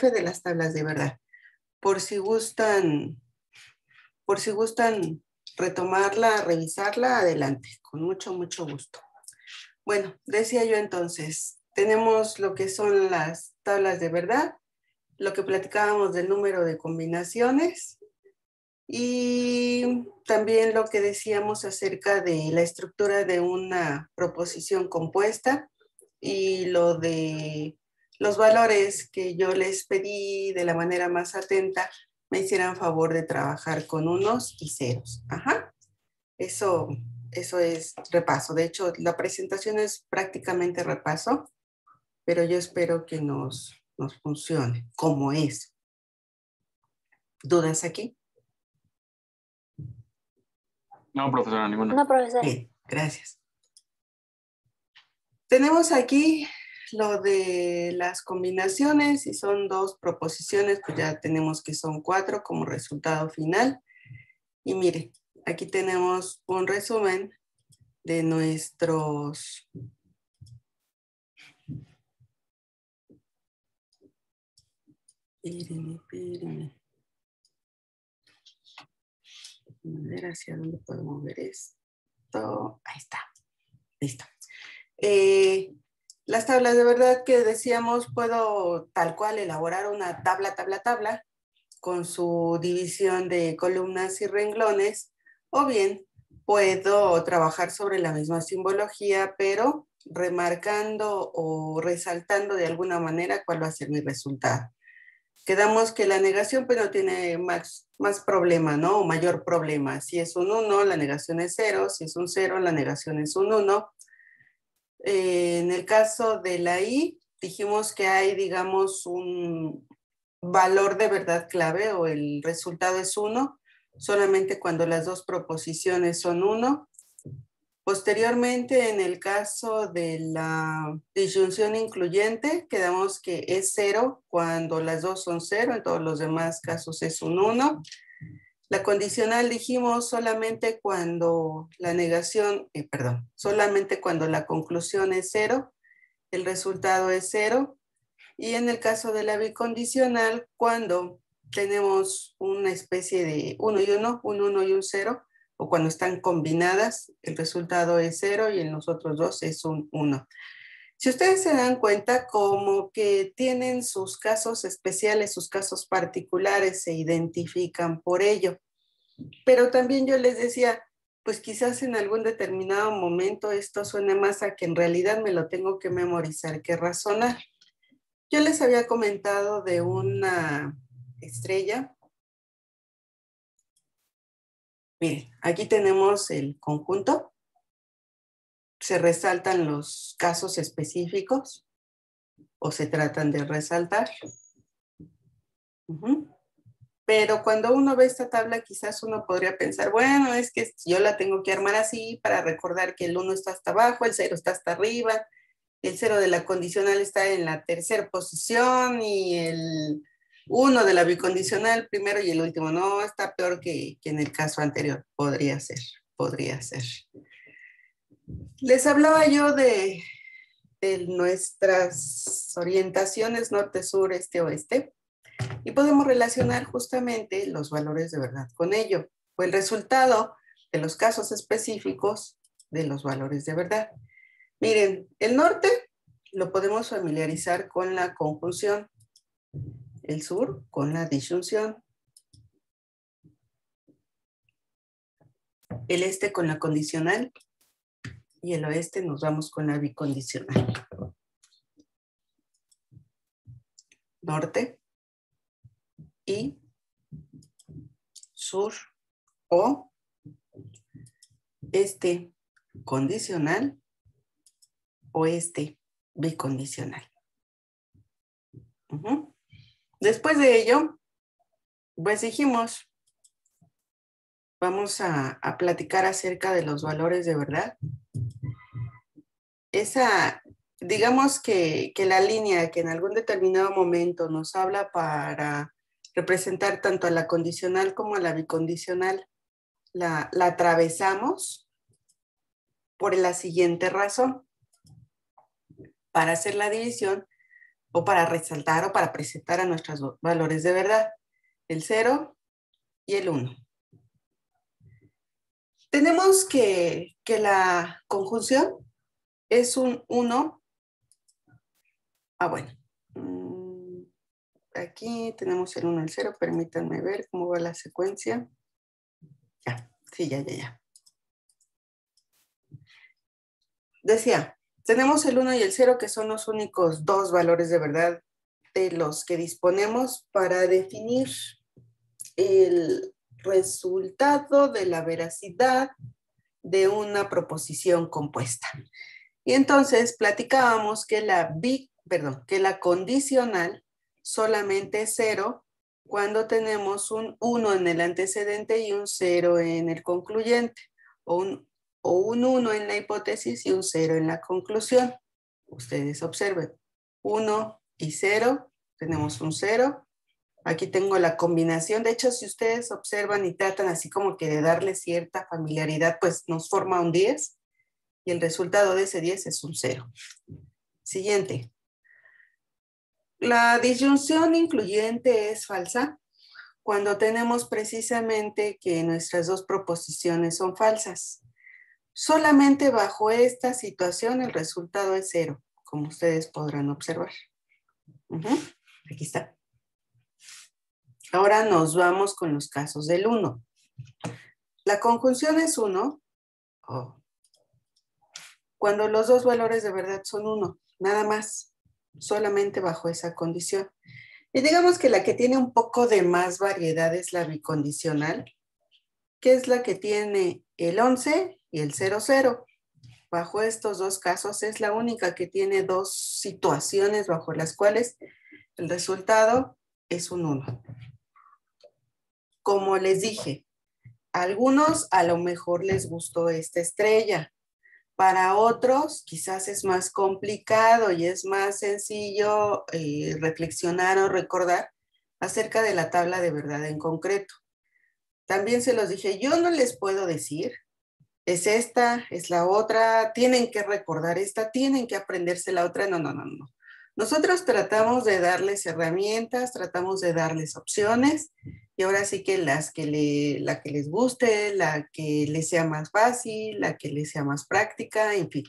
de las tablas de verdad. Por si gustan retomarla, revisarla, adelante, con mucho gusto. Bueno, decía yo entonces, tenemos lo que son las tablas de verdad, lo que platicábamos del número de combinaciones y también lo que decíamos acerca de la estructura de una proposición compuesta y lo de los valores que yo les pedí de la manera más atenta me hicieran favor de trabajar con unos y ceros. Ajá. Eso es repaso. De hecho, la presentación es prácticamente repaso, pero yo espero que nos funcione como es. ¿Dudas aquí? No, profesora, ninguna. No, profesora. Bien, gracias. Tenemos aquí lo de las combinaciones y son dos proposiciones, pues ya tenemos que son 4 como resultado final. Y mire, aquí tenemos un resumen de nuestros espérenme. A ver hacia dónde puedo mover esto. Ahí está. Listo. Las tablas de verdad que decíamos, puedo tal cual elaborar una tabla con su división de columnas y renglones, o bien puedo trabajar sobre la misma simbología, pero remarcando o resaltando de alguna manera cuál va a ser mi resultado. Quedamos que la negación pues no tiene más problema, ¿no? O mayor problema. Si es un 1, la negación es 0. Si es un 0, la negación es un 1. En el caso de la I, dijimos que hay, digamos, un valor de verdad clave o el resultado es 1, solamente cuando las dos proposiciones son 1. Posteriormente, en el caso de la disyunción incluyente, quedamos que es 0 cuando las dos son 0, en todos los demás casos es un 1. La condicional dijimos solamente cuando la negación, solamente cuando la conclusión es 0, el resultado es 0. Y en el caso de la bicondicional, cuando tenemos una especie de 1 y 1, un 1 y un 0, o cuando están combinadas, el resultado es 0 y en los otros dos es un 1. Si ustedes se dan cuenta, como que tienen sus casos especiales, sus casos particulares, se identifican por ello. Pero también yo les decía, pues quizás en algún determinado momento esto suene más a que en realidad me lo tengo que memorizar que razonar. Yo les había comentado de una estrella. Miren, aquí tenemos el conjunto. Se resaltan los casos específicos o se tratan de resaltar. Pero cuando uno ve esta tabla, quizás uno podría pensar, bueno, es que yo la tengo que armar así para recordar que el 1 está hasta abajo, el 0 está hasta arriba, el 0 de la condicional está en la tercera posición y el 1 de la bicondicional primero y el último. No, está peor que en el caso anterior. Podría ser. Les hablaba yo de nuestras orientaciones norte, sur, este, oeste. Y podemos relacionar justamente los valores de verdad con ello, o el resultado de los casos específicos de los valores de verdad. Miren, el norte lo podemos familiarizar con la conjunción, el sur con la disyunción, el este con la condicional y el oeste nos vamos con la bicondicional. Norte y sur o este condicional, oeste bicondicional. Después de ello, pues dijimos, vamos a platicar acerca de los valores de verdad. Digamos que la línea que en algún determinado momento nos habla para representar tanto a la condicional como a la bicondicional, la atravesamos por la siguiente razón. Para hacer la división, o para resaltar o para presentar a nuestros valores de verdad, el 0 y el 1. Tenemos que la conjunción es un 1. Bueno. Aquí tenemos el 1 y el 0. Permítanme ver cómo va la secuencia. Ya, sí, ya. Decía, tenemos el 1 y el 0 que son los únicos dos valores de verdad de los que disponemos para definir el resultado de la veracidad de una proposición compuesta. Y entonces platicábamos que la condicional solamente es 0 cuando tenemos un 1 en el antecedente y un 0 en el concluyente, o un 1 en la hipótesis y un 0 en la conclusión. Ustedes observen, 1 y 0, tenemos un 0. Aquí tengo la combinación. De hecho, si ustedes observan y tratan así como que de darle cierta familiaridad, pues nos forma un 10 y el resultado de ese 10 es un 0. Siguiente. La disyunción incluyente es falsa cuando tenemos precisamente que nuestras dos proposiciones son falsas. Solamente bajo esta situación el resultado es 0, como ustedes podrán observar. Aquí está. Ahora nos vamos con los casos del 1. La conjunción es 1 cuando los dos valores de verdad son 1, nada más, solamente bajo esa condición. Y digamos que la que tiene un poco de más variedad es la bicondicional, que es la que tiene el 11 y el 00. Bajo estos dos casos es la única que tiene dos situaciones bajo las cuales el resultado es un 1. Como les dije, a algunos a lo mejor les gustó esta estrella. Para otros quizás es más complicado y es más sencillo reflexionar o recordar acerca de la tabla de verdad en concreto. También se los dije, yo no les puedo decir, es esta, es la otra, tienen que recordar esta, tienen que aprenderse la otra. No. Nosotros tratamos de darles herramientas, tratamos de darles opciones y ahora sí que la que les guste, la que les sea más fácil, la que les sea más práctica, en fin,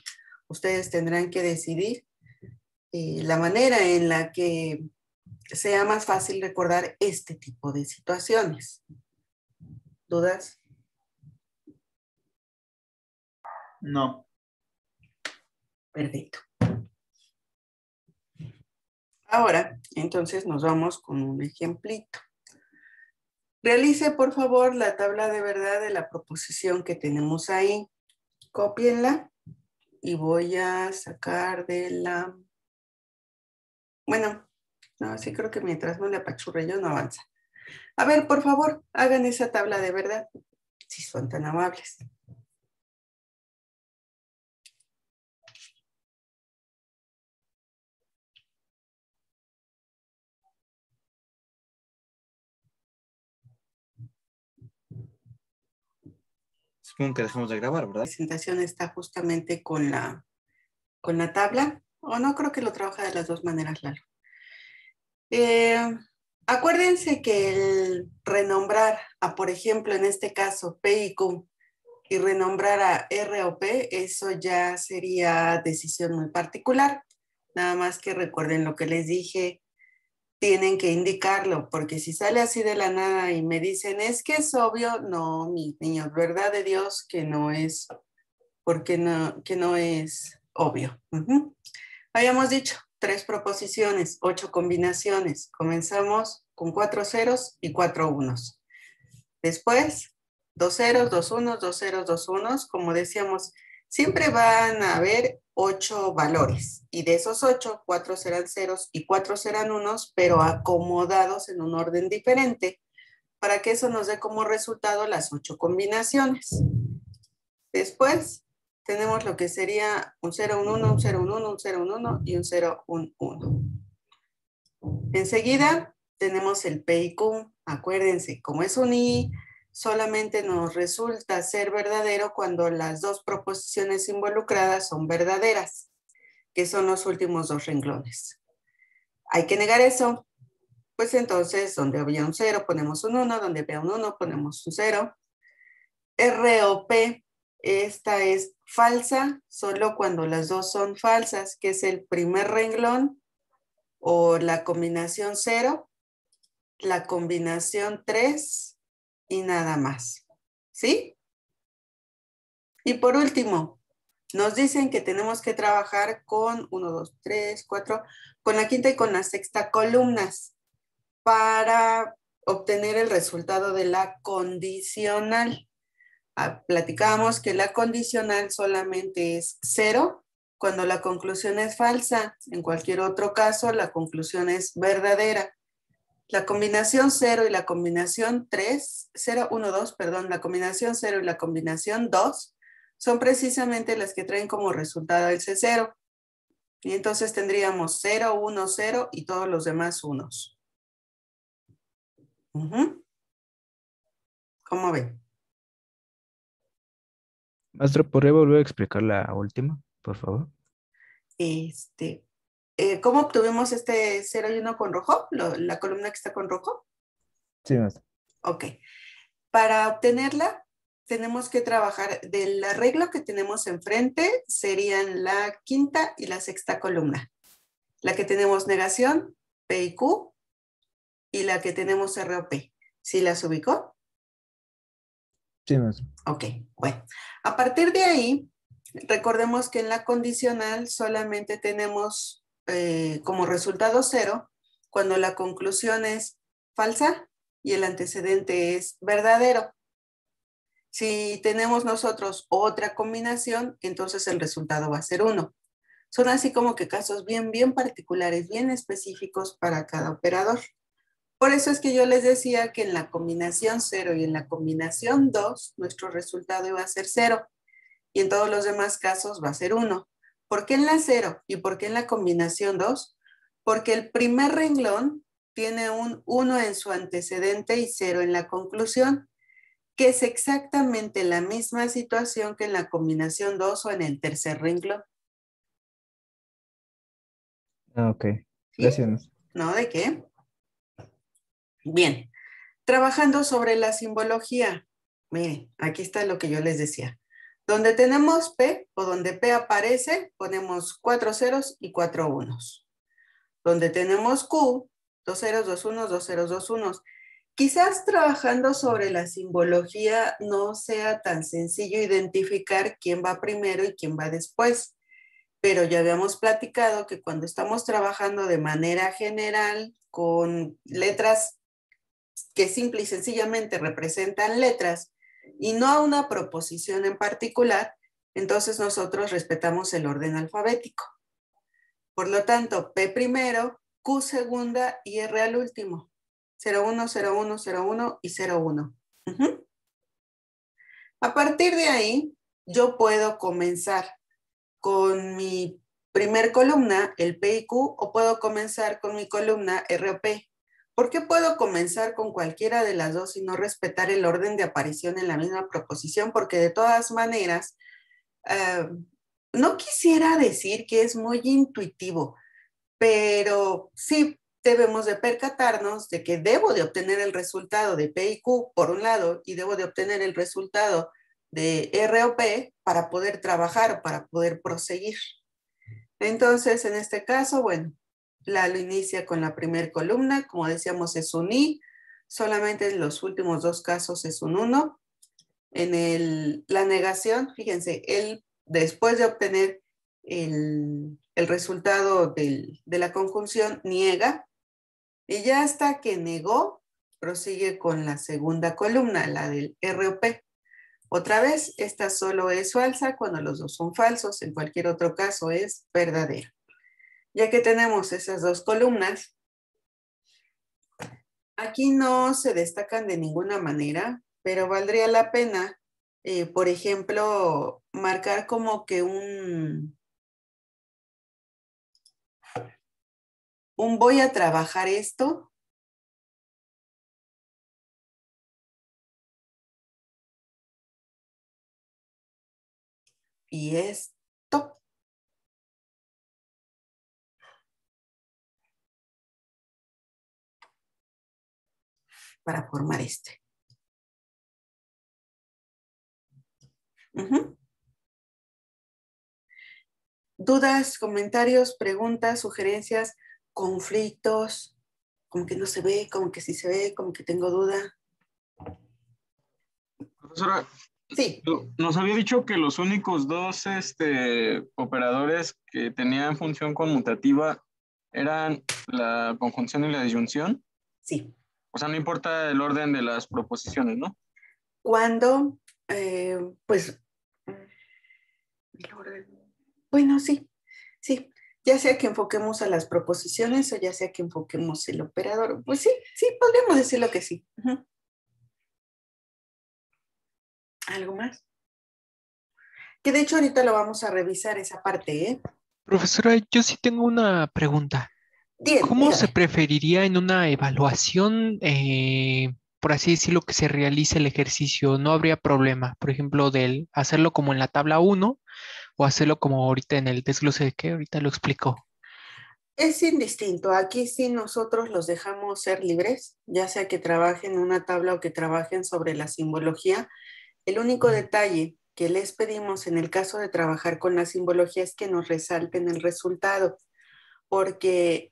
ustedes tendrán que decidir la manera en la que sea más fácil recordar este tipo de situaciones. ¿Dudas? No. Perfecto. Ahora, entonces nos vamos con un ejemplito. Realice, por favor, la tabla de verdad de la proposición que tenemos ahí. Cópienla y voy a sacar de la... Bueno, no, sí creo que mientras no le apachurre yo no avanza. A ver, por favor, hagan esa tabla de verdad, si son tan amables. Supongo que dejamos de grabar, ¿verdad? La presentación está justamente con la tabla, o no creo que lo trabaja de las dos maneras, Lalo. Acuérdense que el renombrar a, por ejemplo, en este caso, P y Q, y renombrar a R o P, eso ya sería decisión muy particular. Nada más que recuerden lo que les dije, tienen que indicarlo, porque si sale así de la nada y me dicen, es que es obvio, no, mis niños, verdad de Dios que no es, porque no, que no es obvio. Habíamos dicho 3 proposiciones, 8 combinaciones. Comenzamos con 4 ceros y 4 unos. Después, 2 ceros, 2 unos, 2 ceros, 2 unos. Como decíamos, siempre van a haber 8 valores. Y de esos 8, 4 serán ceros y 4 serán unos, pero acomodados en un orden diferente, para que eso nos dé como resultado las 8 combinaciones. Después, tenemos lo que sería un 0, un 1, un 0, un 1, un 0, un 1 y un 0, un 1. Enseguida tenemos el P y Q. Acuérdense, como es un I, solamente nos resulta ser verdadero cuando las dos proposiciones involucradas son verdaderas, que son los últimos dos renglones. Hay que negar eso. Pues entonces, donde había un 0, ponemos un 1, donde había un 1, ponemos un 0. R o P, esta es falsa, solo cuando las dos son falsas, que es el primer renglón o la combinación 0, la combinación 3 y nada más. ¿Sí? Y por último, nos dicen que tenemos que trabajar con 1, 2, 3, 4, con la quinta y con la sexta columnas para obtener el resultado de la condicional. Platicábamos que la condicional solamente es 0 cuando la conclusión es falsa. En cualquier otro caso, la conclusión es verdadera. La combinación 0 y la combinación 3, 0, 1, 2, perdón, la combinación 0 y la combinación 2 son precisamente las que traen como resultado el C0. Y entonces tendríamos 0, 1, 0 y todos los demás unos. ¿Cómo ven? Maestro, ¿podría volver a explicar la última, por favor? ¿Cómo obtuvimos este 0 y 1 con rojo? La columna que está con rojo. Sí, maestro. Ok. Para obtenerla, tenemos que trabajar del arreglo que tenemos enfrente, serían la quinta y la sexta columna. La que tenemos negación, P y Q, y la que tenemos R o P. ¿Sí las ubicó? Sí, maestro. Ok, bueno. A partir de ahí, recordemos que en la condicional solamente tenemos como resultado 0 cuando la conclusión es falsa y el antecedente es verdadero. Si tenemos nosotros otra combinación, entonces el resultado va a ser 1. Son así como que casos bien particulares, bien específicos para cada operador. Por eso es que yo les decía que en la combinación 0 y en la combinación 2, nuestro resultado iba a ser 0. Y en todos los demás casos va a ser 1. ¿Por qué en la 0 y por qué en la combinación 2? Porque el primer renglón tiene un 1 en su antecedente y 0 en la conclusión, que es exactamente la misma situación que en la combinación 2 o en el tercer renglón. Ah, ok. ¿Sí? Gracias, maestro. ¿No? ¿De qué? Bien. Trabajando sobre la simbología. Miren, aquí está lo que yo les decía. Donde tenemos P o donde P aparece, ponemos 4 ceros y 4 unos. Donde tenemos Q, 2 ceros, 2 unos, 2 ceros, 2 unos. Quizás trabajando sobre la simbología no sea tan sencillo identificar quién va primero y quién va después, pero ya habíamos platicado que cuando estamos trabajando de manera general con letras que simple y sencillamente representan letras y no a una proposición en particular, entonces nosotros respetamos el orden alfabético. Por lo tanto, P primero, Q segunda y R al último. 01, 01, 01 y 01. A partir de ahí, yo puedo comenzar con mi primer columna, el P y Q, o puedo comenzar con mi columna R o P. ¿Por qué puedo comenzar con cualquiera de las dos y no respetar el orden de aparición en la misma proposición? Porque de todas maneras, no quisiera decir que es muy intuitivo, pero sí debemos de percatarnos de que debo de obtener el resultado de P y Q por un lado y debo de obtener el resultado de R o P para poder trabajar, para poder proseguir. Entonces, en este caso, bueno, lo inicia con la primera columna, como decíamos es un I, solamente en los últimos dos casos es un 1. En la negación, fíjense, él después de obtener el resultado de la conjunción, niega, y ya hasta que negó, prosigue con la segunda columna, la del R o P. Otra vez, esta solo es falsa cuando los dos son falsos, en cualquier otro caso es verdadero. Ya que tenemos esas dos columnas, aquí no se destacan de ninguna manera, pero valdría la pena, por ejemplo, marcar como que un voy a trabajar esto. Y esto. para formar este. Ujú. ¿Dudas, comentarios, preguntas, sugerencias, conflictos? Como que no se ve, como que sí se ve, como que tengo duda. Profesora, Sí, nos había dicho que los únicos dos operadores que tenían función conmutativa eran la conjunción y la disyunción. sí. O sea, no importa el orden de las proposiciones, ¿no? Cuando, pues, bueno, sí, sí. Ya sea que enfoquemos a las proposiciones o ya sea que enfoquemos el operador. Pues sí, sí, podríamos decirlo que sí. Ujú. ¿Algo más? Que de hecho ahorita lo vamos a revisar esa parte, ¿eh? Profesora, yo sí tengo una pregunta. ¿Cómo se Dígame. preferiría en una evaluación, por así decirlo, que se realice el ejercicio? No habría problema, por ejemplo, del hacerlo como en la tabla uno o hacerlo como ahorita en el desglose de que ahorita lo explico. Es indistinto. Aquí sí nosotros los dejamos ser libres, ya sea que trabajen en una tabla o que trabajen sobre la simbología. El único detalle que les pedimos en el caso de trabajar con la simbología es que nos resalten el resultado, porque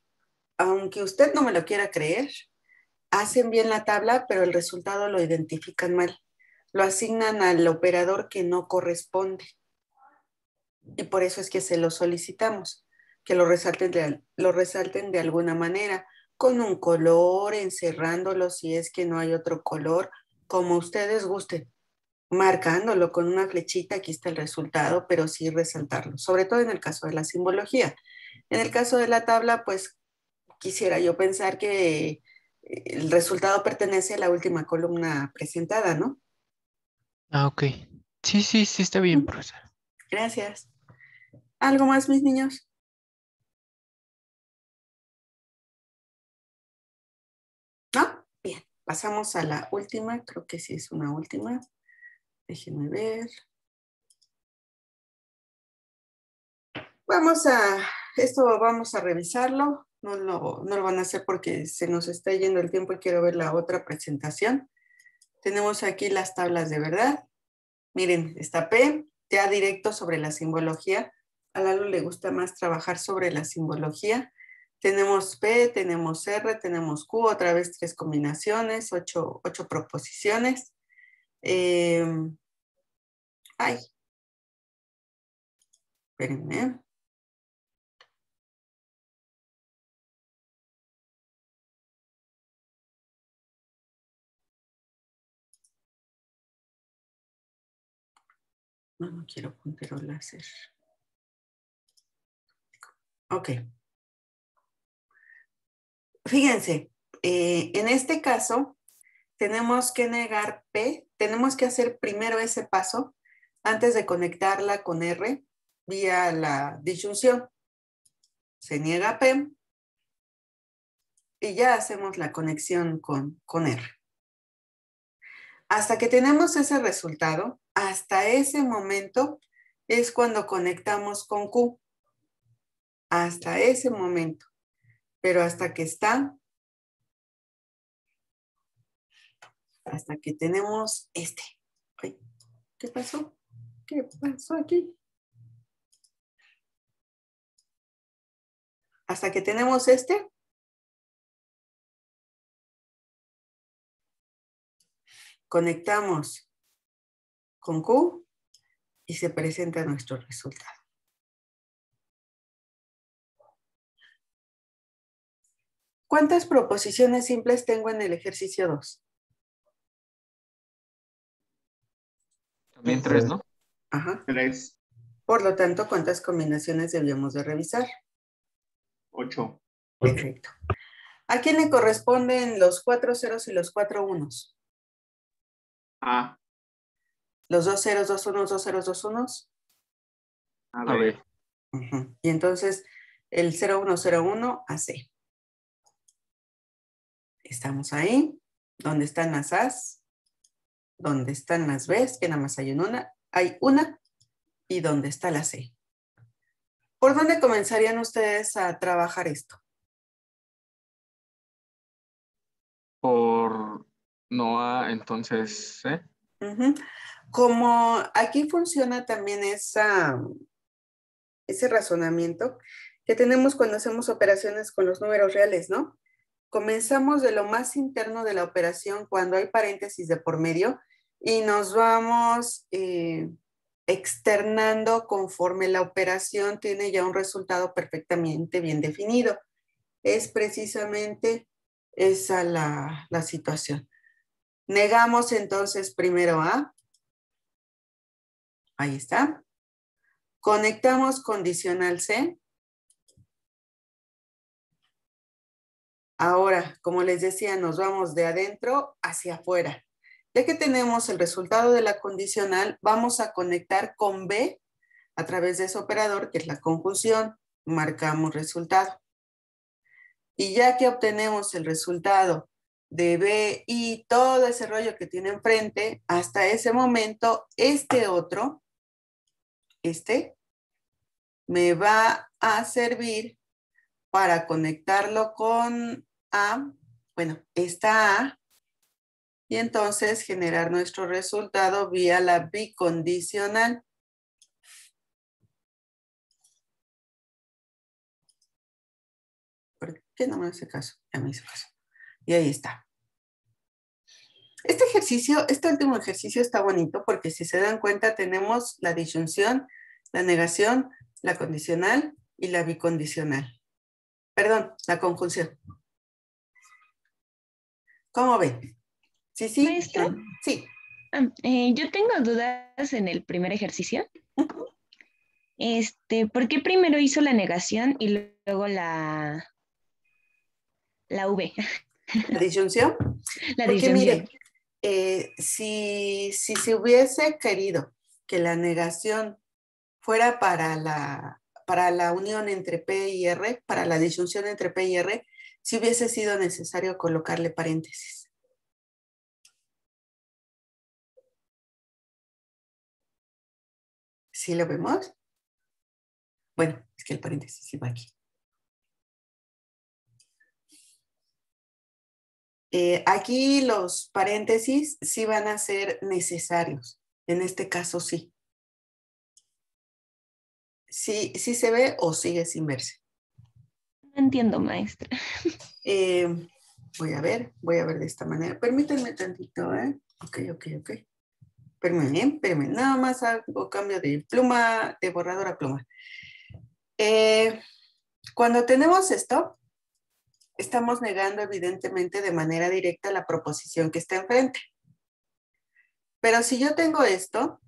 aunque usted no me lo quiera creer, hacen bien la tabla, pero el resultado lo identifican mal. Lo asignan al operador que no corresponde. Y por eso es que se lo solicitamos, que lo resalten de alguna manera, con un color, encerrándolo si es que no hay otro color, como ustedes gusten, marcándolo con una flechita, aquí está el resultado, pero sí resaltarlo, sobre todo en el caso de la simbología. En el caso de la tabla, pues quisiera yo pensar que el resultado pertenece a la última columna presentada, ¿no? Ah, ok. Sí, sí, sí, está bien, profesora. Gracias. ¿Algo más, mis niños? ¿No? Bien, pasamos a la última, creo que sí es una última. Déjenme ver. Esto vamos a revisarlo. No lo van a hacer porque se nos está yendo el tiempo y quiero ver la otra presentación. Tenemos aquí las tablas de verdad. Miren, está P, ya directo sobre la simbología. A Lalo le gusta más trabajar sobre la simbología. Tenemos P, tenemos R, tenemos Q, otra vez 3 combinaciones, 8 proposiciones. Eh, ay, espérenme. No quiero puntero láser. Ok. Fíjense, en este caso tenemos que negar P, tenemos que hacer primero ese paso antes de conectarla con R vía la disyunción. Se niega P y ya hacemos la conexión con R. Hasta que tenemos ese resultado, hasta ese momento es cuando conectamos con Q. Hasta ese momento. Pero hasta que está, hasta que tenemos este. Ay, ¿qué pasó? ¿Qué pasó aquí? Hasta que tenemos este, conectamos con Q y se presenta nuestro resultado. ¿Cuántas proposiciones simples tengo en el ejercicio 2? También tres, ¿no? Ajá. 3, Por lo tanto, ¿cuántas combinaciones debíamos de revisar? 8. Perfecto. ¿A quién le corresponden los 4 ceros y los 4 unos? A. Los 2 ceros, 2 unos, 2 ceros, 2 unos. A, A B. ver. Uh-huh. Y entonces el 0101 a C. Estamos ahí. ¿Dónde están las A's? ¿Dónde están las B's? Que nada más hay una. Hay una. ¿Y dónde está la C? ¿Por dónde comenzarían ustedes a trabajar esto? Por no A, entonces C. Ujú. Como aquí funciona también ese razonamiento que tenemos cuando hacemos operaciones con los números reales, ¿no? Comenzamos de lo más interno de la operación cuando hay paréntesis de por medio y nos vamos externando conforme la operación tiene ya un resultado perfectamente bien definido. Es precisamente esa la situación. Negamos entonces primero A. Ahí está. Conectamos condicional C. Ahora, como les decía, nos vamos de adentro hacia afuera. Ya que tenemos el resultado de la condicional, vamos a conectar con B a través de ese operador, que es la conjunción. Marcamos resultado. Y ya que obtenemos el resultado de B y todo ese rollo que tiene enfrente, hasta ese momento, este me va a servir para conectarlo con A, bueno, esta A, y entonces generar nuestro resultado vía la bicondicional. ¿Por qué no me hace caso? Ya me hizo caso. Y ahí está. Este ejercicio, este último ejercicio está bonito porque si se dan cuenta tenemos la disyunción, la negación, la condicional y la bicondicional. Perdón, la conjunción. ¿Cómo ven? Sí, sí. Maestra, Sí. yo tengo dudas en el primer ejercicio. ¿Por qué primero hizo la negación y luego la V? La disyunción. La Porque disyunción. mire, si se hubiese querido que la negación fuera para la unión entre P y R, para la disyunción entre P y R, si hubiese sido necesario colocarle paréntesis. ¿Sí lo vemos? Bueno, es que el paréntesis sí va aquí. Aquí los paréntesis sí van a ser necesarios. En este caso sí. Sí, sí se ve o sigue sin verse. No entiendo, maestra. Voy a ver de esta manera. Permítanme tantito, ¿eh? Ok. Espérenme. Nada más hago cambio de pluma, de borrador a pluma. Cuando tenemos esto, estamos negando evidentemente de manera directa la proposición que está enfrente. Pero si yo tengo esto,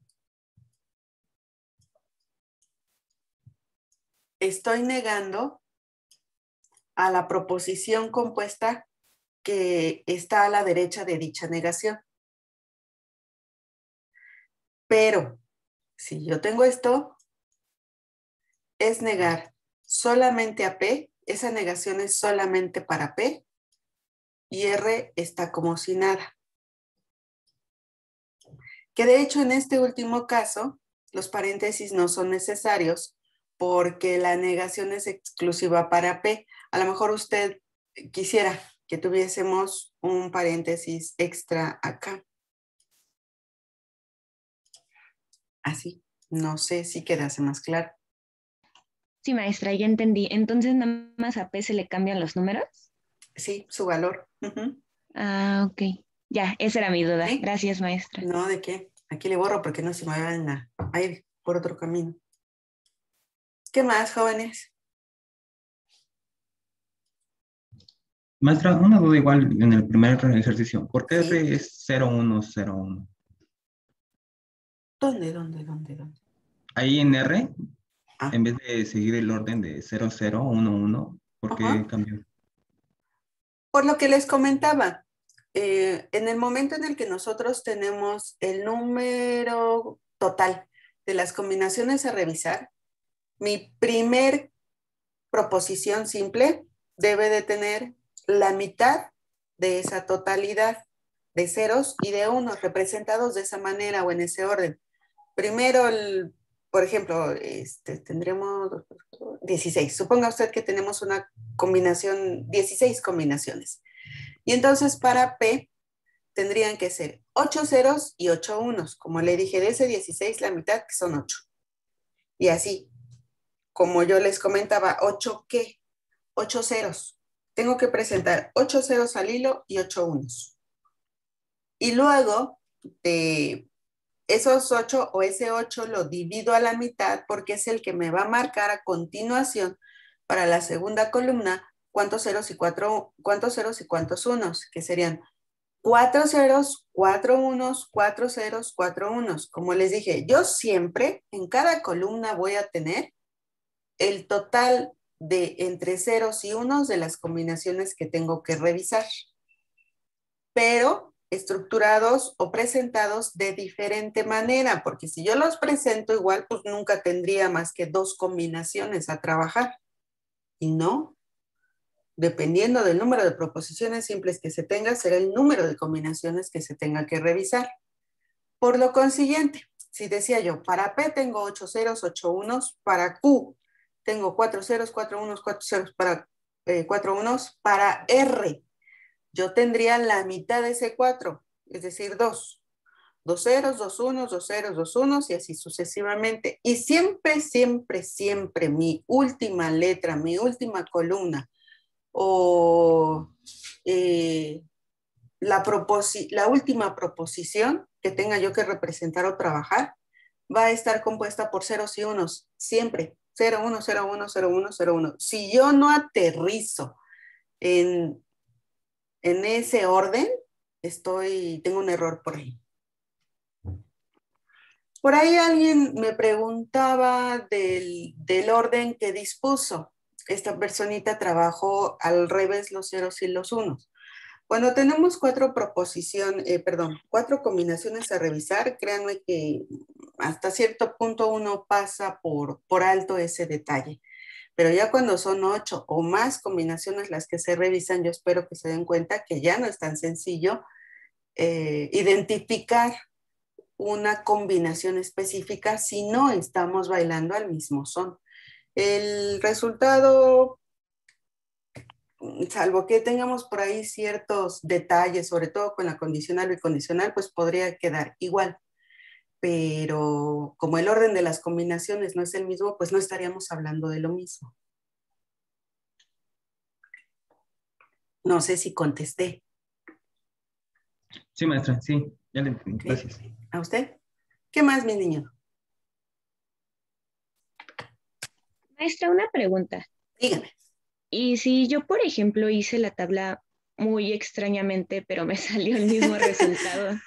estoy negando a la proposición compuesta que está a la derecha de dicha negación. Pero si yo tengo esto, es negar solamente a P, esa negación es solamente para P, y R está como si nada. Que de hecho en este último caso, los paréntesis no son necesarios porque la negación es exclusiva para P. A lo mejor usted quisiera que tuviésemos un paréntesis extra acá. Así, no sé si quedase más claro. Sí, maestra, ya entendí. Entonces, nada más a P se le cambian los números. Sí, su valor. Ah, ok. Ya, esa era mi duda. ¿Sí? Gracias, maestra. No, ¿de qué? Aquí le borro porque no se me van a ir por otro camino. ¿Qué más, jóvenes? Maestra, una duda igual en el primer ejercicio. ¿Por qué Sí. R es 0101? ¿Dónde? Ahí en R, Ah. en vez de seguir el orden de 0011, ¿por qué Ajá. cambió? Por lo que les comentaba, en el momento en el que nosotros tenemos el número total de las combinaciones a revisar, mi primer proposición simple debe de tener la mitad de esa totalidad de ceros y de unos representados de esa manera o en ese orden. Primero, por ejemplo, tendremos 16. Suponga usted que tenemos una combinación, 16 combinaciones. Y entonces para P tendrían que ser 8 ceros y 8 unos. Como le dije, de ese 16, la mitad que son 8. Y así, como yo les comentaba, 8 ¿qué? 8 ceros. Tengo que presentar 8 ceros al hilo y 8 unos. Y luego de esos 8 o ese 8 lo divido a la mitad porque es el que me va a marcar a continuación para la segunda columna cuántos ceros y cuántos unos, que serían 4 ceros, 4 unos, 4 ceros, 4 unos. Como les dije, yo siempre en cada columna voy a tener el total de entre ceros y unos de las combinaciones que tengo que revisar, pero estructurados o presentados de diferente manera, porque si yo los presento igual, pues nunca tendría más que 2 combinaciones a trabajar. Y no, dependiendo del número de proposiciones simples que se tenga, será el número de combinaciones que se tenga que revisar. Por lo consiguiente, si decía yo, para P tengo 8 ceros, 8 unos, para Q tengo 4 ceros, 4 unos, 4 ceros, para 4 unos, para R yo tendría la mitad de ese 4, es decir, 2. 2 ceros, 2 unos, 2 ceros, 2 unos y así sucesivamente. Y siempre, siempre, siempre mi última letra, mi última columna o la última proposición que tenga yo que representar o trabajar va a estar compuesta por ceros y unos, siempre. 0, 1, 0, 1, 0, 1, 0, 1. Si yo no aterrizo en ese orden, tengo un error por ahí. Por ahí alguien me preguntaba del orden que dispuso. Esta personita trabajó al revés los ceros y los unos. Cuando tenemos 4 combinaciones a revisar, créanme que hasta cierto punto uno pasa por alto ese detalle. Pero ya cuando son 8 o más combinaciones las que se revisan, yo espero que se den cuenta que ya no es tan sencillo identificar una combinación específica si no estamos bailando al mismo son. El resultado, salvo que tengamos por ahí ciertos detalles, sobre todo con la condicional y condicional, pues podría quedar igual. Pero como el orden de las combinaciones no es el mismo, pues no estaríamos hablando de lo mismo. No sé si contesté. Sí, maestra, sí, ya le entendí. ¿Okay? Gracias. ¿A usted? ¿Qué más, mi niño? Maestra, una pregunta. Dígame. Y si yo, por ejemplo, hice la tabla muy extrañamente, pero me salió el mismo resultado.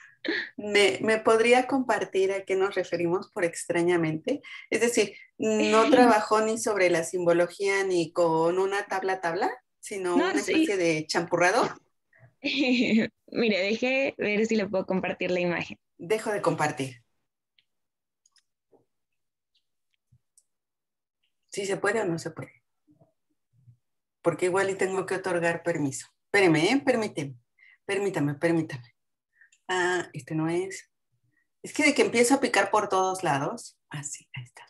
¿Me podría compartir a qué nos referimos por extrañamente? Es decir, no trabajó ni sobre la simbología ni con una tabla, sino No, una sí. especie de champurrado. Mire, deje ver si le puedo compartir la imagen. Dejo de compartir. ¿Sí se puede o no se puede? Porque igual y tengo que otorgar permiso. Espéreme, permítame. Ah, este no es. Es que de que empiezo a picar por todos lados. Ah, sí, ahí está.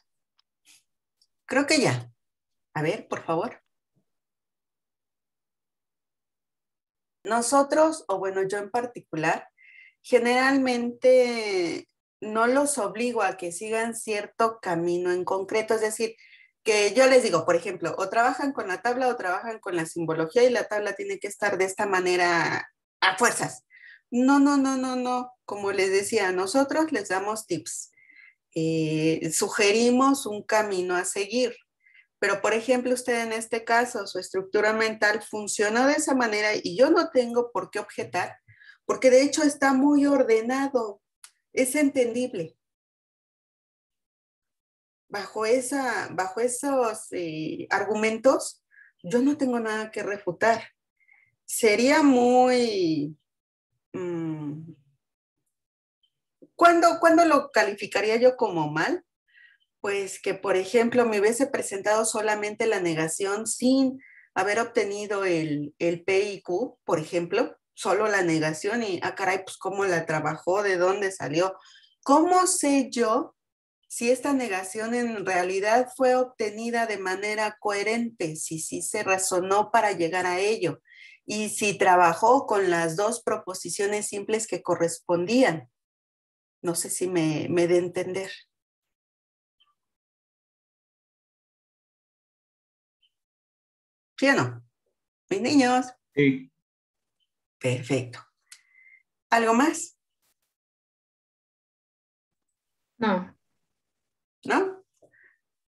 Creo que ya. A ver, por favor. Nosotros, o bueno, yo en particular, generalmente no los obligo a que sigan cierto camino en concreto. Es decir, que yo les digo, por ejemplo, o trabajan con la tabla o trabajan con la simbología y la tabla tiene que estar de esta manera a fuerzas. No. Como les decía, nosotros les damos tips. Sugerimos un camino a seguir. Pero, por ejemplo, usted en este caso, su estructura mental funcionó de esa manera y yo no tengo por qué objetar, porque de hecho está muy ordenado, es entendible. Bajo esos argumentos, yo no tengo nada que refutar. Sería muy... ¿Cuándo lo calificaría yo como mal? Pues que, por ejemplo, me hubiese presentado solamente la negación sin haber obtenido el P y Q, por ejemplo, solo la negación y, caray, pues cómo la trabajó, de dónde salió. ¿Cómo sé yo si esta negación en realidad fue obtenida de manera coherente, si sí se razonó para llegar a ello? y si trabajó con las dos proposiciones simples que correspondían. No sé si me de entender. ¿Sí o no? Mis niños. Sí. Perfecto. ¿Algo más? No. ¿No?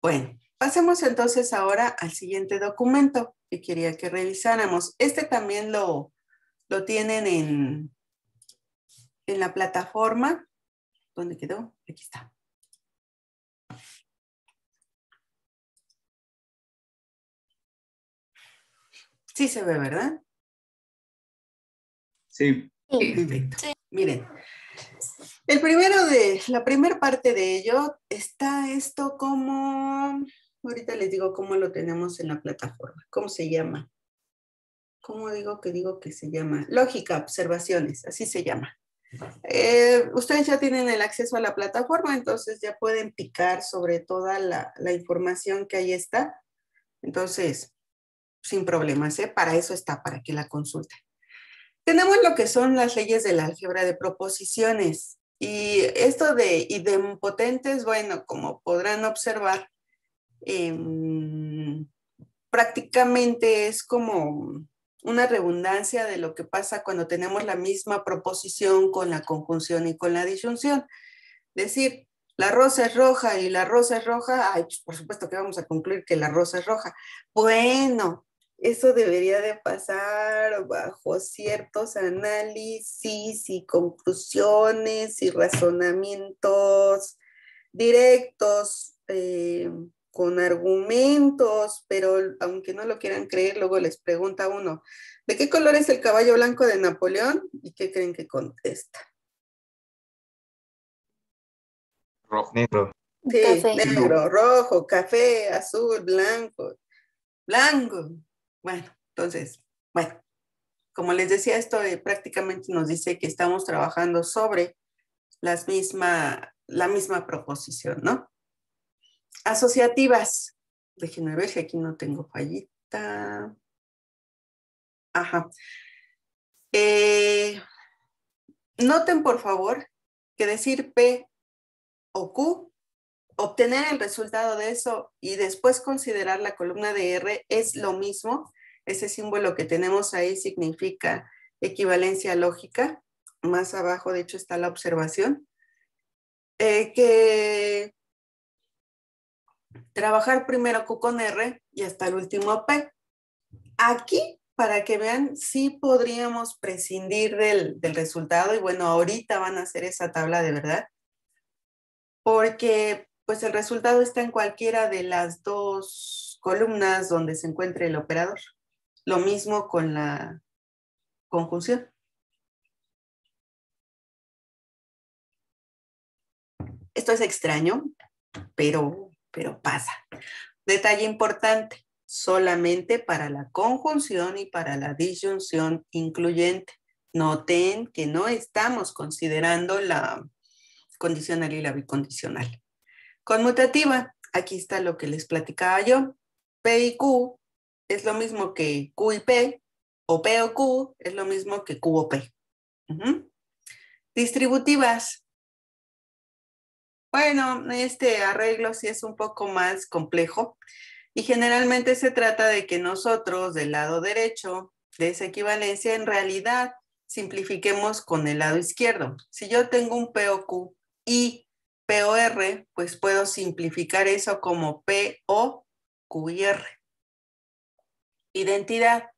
Bueno, pasemos entonces ahora al siguiente documento que quería que revisáramos. Este también lo tienen en la plataforma. ¿Dónde quedó? Aquí está. Sí se ve, ¿verdad? Sí. Perfecto. Miren, la primera parte de ello está esto como, ahorita les digo cómo lo tenemos en la plataforma. ¿Cómo se llama? ¿Cómo digo que se llama? Lógica, observaciones, así se llama. Ustedes ya tienen el acceso a la plataforma, entonces ya pueden picar sobre toda la información que ahí está. Entonces, sin problemas, ¿eh? Para eso está, para que la consulten. Tenemos lo que son las leyes del álgebra de proposiciones. Y esto de idempotentes, bueno, como podrán observar, prácticamente es como una redundancia de lo que pasa cuando tenemos la misma proposición con la conjunción y con la disyunción. Decir, la rosa es roja y la rosa es roja, ay, pues por supuesto que vamos a concluir que la rosa es roja. Bueno, eso debería de pasar bajo ciertos análisis y conclusiones y razonamientos directos, con argumentos, pero aunque no lo quieran creer, luego les pregunta uno, ¿de qué color es el caballo blanco de Napoleón? ¿Y qué creen que contesta? Rojo. Negro. Sí, Café. negro, rojo, café, azul, blanco. Blanco. Bueno, entonces, bueno, como les decía, esto prácticamente nos dice que estamos trabajando sobre la misma proposición, ¿no? Asociativas. Déjenme ver si aquí no tengo fallita. Ajá. Noten, por favor, que decir P o Q, obtener el resultado de eso y después considerar la columna de R es lo mismo. Ese símbolo que tenemos ahí significa equivalencia lógica. Más abajo, de hecho, está la observación. Que trabajar primero Q con R y hasta el último P. Aquí, para que vean, sí podríamos prescindir del resultado y bueno, ahorita van a hacer esa tabla de verdad, porque pues el resultado está en cualquiera de las dos columnas donde se encuentre el operador. Lo mismo con la conjunción. Esto es extraño, pero pasa. Detalle importante, solamente para la conjunción y para la disyunción incluyente. Noten que no estamos considerando la condicional y la bicondicional. Conmutativa, aquí está lo que les platicaba yo. P y Q es lo mismo que Q y P, o P o Q es lo mismo que Q o P. Distributivas. Bueno, este arreglo sí es un poco más complejo y generalmente se trata de que nosotros del lado derecho de esa equivalencia en realidad simplifiquemos con el lado izquierdo. Si yo tengo un P o Q y P o R, pues puedo simplificar eso como P o Q y R. Identidad.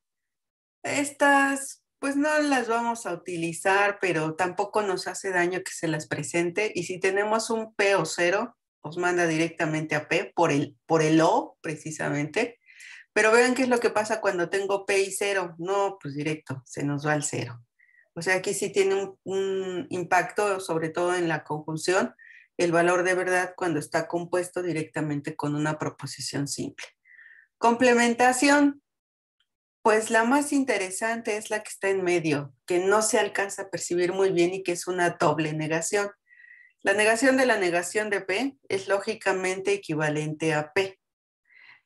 Estas pues no las vamos a utilizar, pero tampoco nos hace daño que se las presente. Y si tenemos un P o 0, os manda directamente a P por el O, precisamente. Pero vean qué es lo que pasa cuando tengo P y 0. No, pues directo, se nos va al 0. O sea, aquí sí tiene un impacto, sobre todo en la conjunción, el valor de verdad cuando está compuesto directamente con una proposición simple. Complementación. Pues la más interesante es la que está en medio, que no se alcanza a percibir muy bien y que es una doble negación. La negación de la negación de P es lógicamente equivalente a P.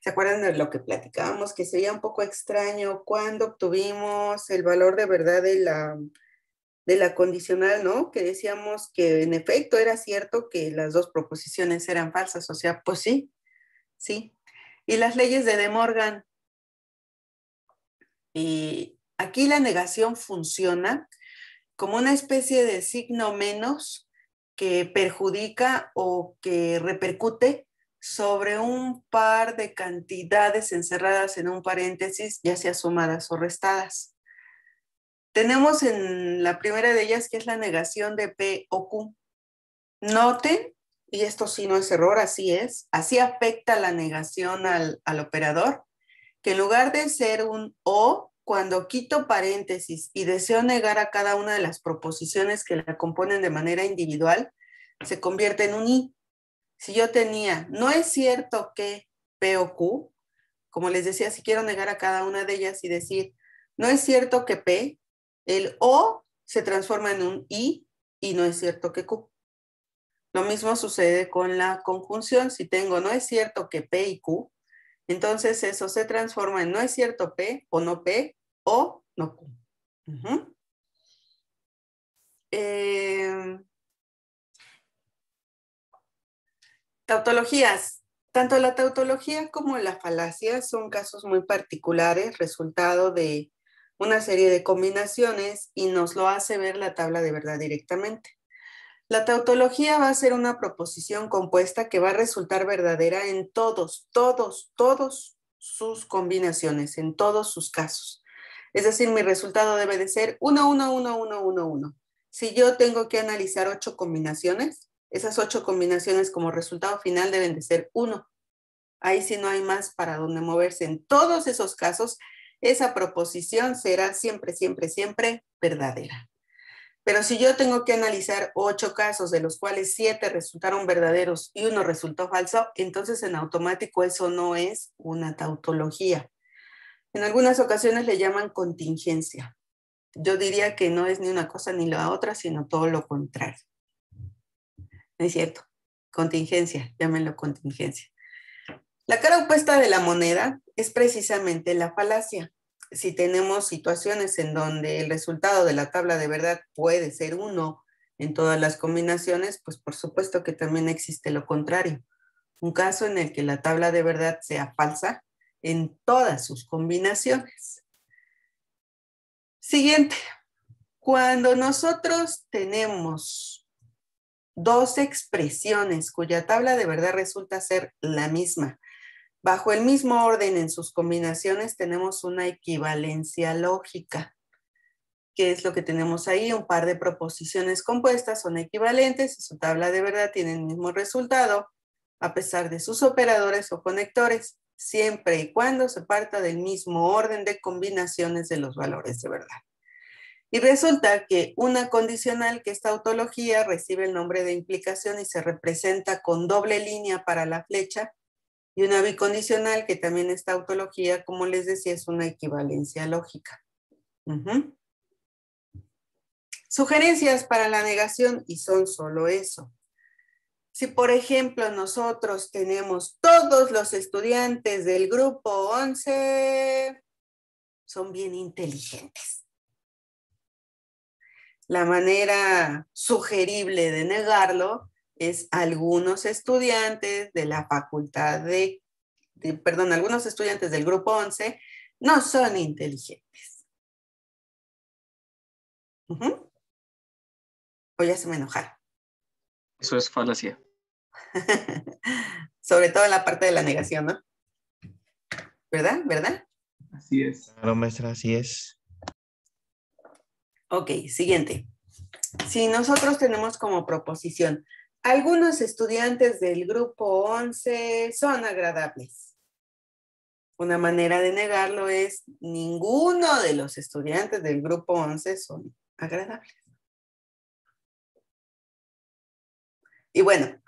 ¿Se acuerdan de lo que platicábamos? Que sería un poco extraño cuando obtuvimos el valor de verdad de la condicional, ¿no? Que decíamos que en efecto era cierto que las dos proposiciones eran falsas, o sea, pues sí, sí. Y las leyes de De Morgan. Y aquí la negación funciona como una especie de signo menos que perjudica o que repercute sobre un par de cantidades encerradas en un paréntesis, ya sea sumadas o restadas. Tenemos en la primera de ellas que es la negación de P o Q. Noten, y esto sí no es error, así es, así afecta la negación al operador, que en lugar de ser un O, cuando quito paréntesis y deseo negar a cada una de las proposiciones que la componen de manera individual, se convierte en un I. Si yo tenía, no es cierto que P o Q, como les decía, si quiero negar a cada una de ellas y decir, no es cierto que P, el O se transforma en un I y no es cierto que Q. Lo mismo sucede con la conjunción. Si tengo, no es cierto que P y Q, entonces eso se transforma en no es cierto P o no Q. Tautologías. Tanto la tautología como la falacia son casos muy particulares, resultado de una serie de combinaciones y nos lo hace ver la tabla de verdad directamente. La tautología va a ser una proposición compuesta que va a resultar verdadera en todos sus combinaciones, en todos sus casos. Es decir, mi resultado debe de ser 1, 1, 1, 1, 1, 1. Si yo tengo que analizar 8 combinaciones, esas 8 combinaciones como resultado final deben de ser 1. Ahí sí no hay más para dónde moverse. En todos esos casos, esa proposición será siempre, siempre, siempre verdadera. Pero si yo tengo que analizar 8 casos, de los cuales 7 resultaron verdaderos y 1 resultó falso, entonces en automático eso no es una tautología. En algunas ocasiones le llaman contingencia. Yo diría que no es ni una cosa ni la otra, sino todo lo contrario. No es cierto. Contingencia, llámenlo contingencia. La cara opuesta de la moneda es precisamente la falacia. Si tenemos situaciones en donde el resultado de la tabla de verdad puede ser 1 en todas las combinaciones, pues por supuesto que también existe lo contrario. Un caso en el que la tabla de verdad sea falsa en todas sus combinaciones. Siguiente. Cuando nosotros tenemos dos expresiones cuya tabla de verdad resulta ser la misma, bajo el mismo orden en sus combinaciones, tenemos una equivalencia lógica. ¿Qué es lo que tenemos ahí? Un par de proposiciones compuestas son equivalentes y su tabla de verdad tiene el mismo resultado, a pesar de sus operadores o conectores, siempre y cuando se parta del mismo orden de combinaciones de los valores de verdad. Y resulta que una condicional, que es tautología, recibe el nombre de implicación y se representa con doble línea para la flecha, y una bicondicional, que también es tautología, como les decía, es una equivalencia lógica. Sugerencias para la negación, y son solo eso. Si, por ejemplo, nosotros tenemos todos los estudiantes del grupo 11 son bien inteligentes. La manera sugerible de negarlo es algunos estudiantes de la facultad algunos estudiantes del grupo 11 no son inteligentes. O ya se me enojaron. Eso es falacia. Sobre todo en la parte de la negación, ¿no? ¿Verdad? ¿Verdad? Así es. Claro, maestra, así es. Ok, siguiente. Si nosotros tenemos como proposición, algunos estudiantes del grupo 11 son agradables. Una manera de negarlo es, ninguno de los estudiantes del grupo 11 son agradables. Y bueno,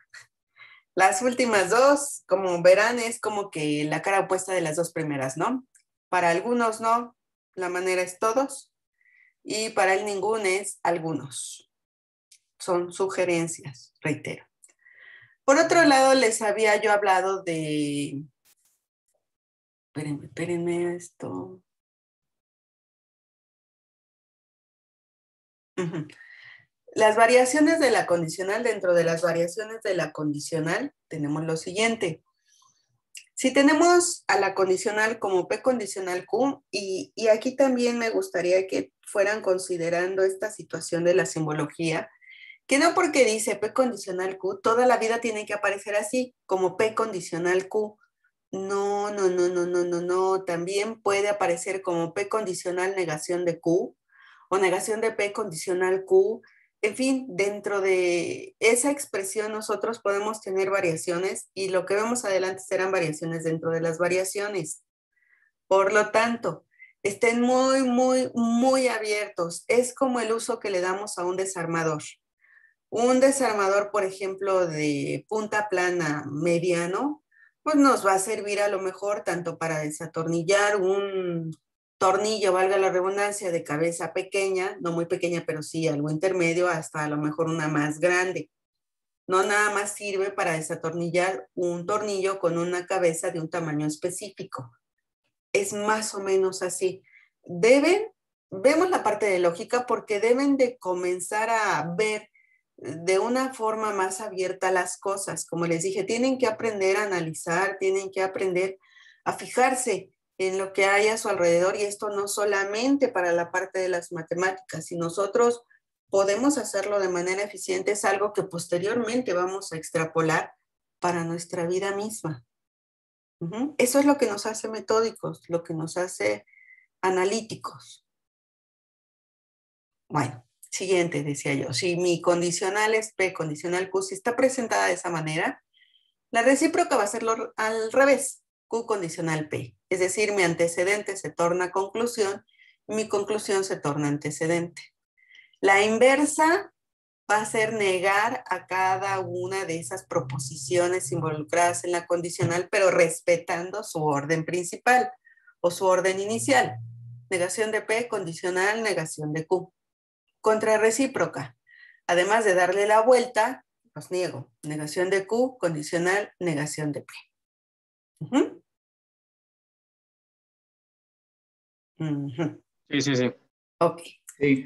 las últimas dos, como verán, es como que la cara opuesta de las dos primeras, ¿no? Para algunos no, la manera es todos, y para el ningún es algunos. Son sugerencias, reitero. Por otro lado, les había yo hablado de Espérenme esto. Ujú. Las variaciones de la condicional, dentro de las variaciones de la condicional, tenemos lo siguiente. Si tenemos a la condicional como P condicional Q, y aquí también me gustaría que fueran considerando esta situación de la simbología, que no porque dice P condicional Q, toda la vida tiene que aparecer así, como P condicional Q. No. También puede aparecer como P condicional negación de Q o negación de P condicional Q. En fin, dentro de esa expresión nosotros podemos tener variaciones y lo que vemos adelante serán variaciones dentro de las variaciones. Por lo tanto, estén muy abiertos. Es como el uso que le damos a un desarmador. Un desarmador, por ejemplo, de punta plana mediano, pues nos va a servir a lo mejor tanto para desatornillar un tornillo, valga la redundancia, de cabeza pequeña, no muy pequeña, pero sí algo intermedio, hasta a lo mejor una más grande. No nada más sirve para desatornillar un tornillo con una cabeza de un tamaño específico. Es más o menos así. Vemos la parte de lógica porque deben de comenzar a ver de una forma más abierta las cosas. Como les dije, tienen que aprender a analizar, tienen que aprender a fijarse en lo que hay a su alrededor, y esto no solamente para la parte de las matemáticas. Si nosotros podemos hacerlo de manera eficiente, es algo que posteriormente vamos a extrapolar para nuestra vida misma. Eso es lo que nos hace metódicos, lo que nos hace analíticos. Bueno, siguiente, decía yo. Si mi condicional es P condicional Q, si está presentada de esa manera, la recíproca va a ser al revés, Q condicional P. Es decir, mi antecedente se torna conclusión, mi conclusión se torna antecedente. La inversa va a ser negar a cada una de esas proposiciones involucradas en la condicional, pero respetando su orden principal o su orden inicial. Negación de P, condicional, negación de Q. Contrarrecíproca. Además de darle la vuelta, los niego. Negación de Q, condicional, negación de P. Sí. Ok. Sí.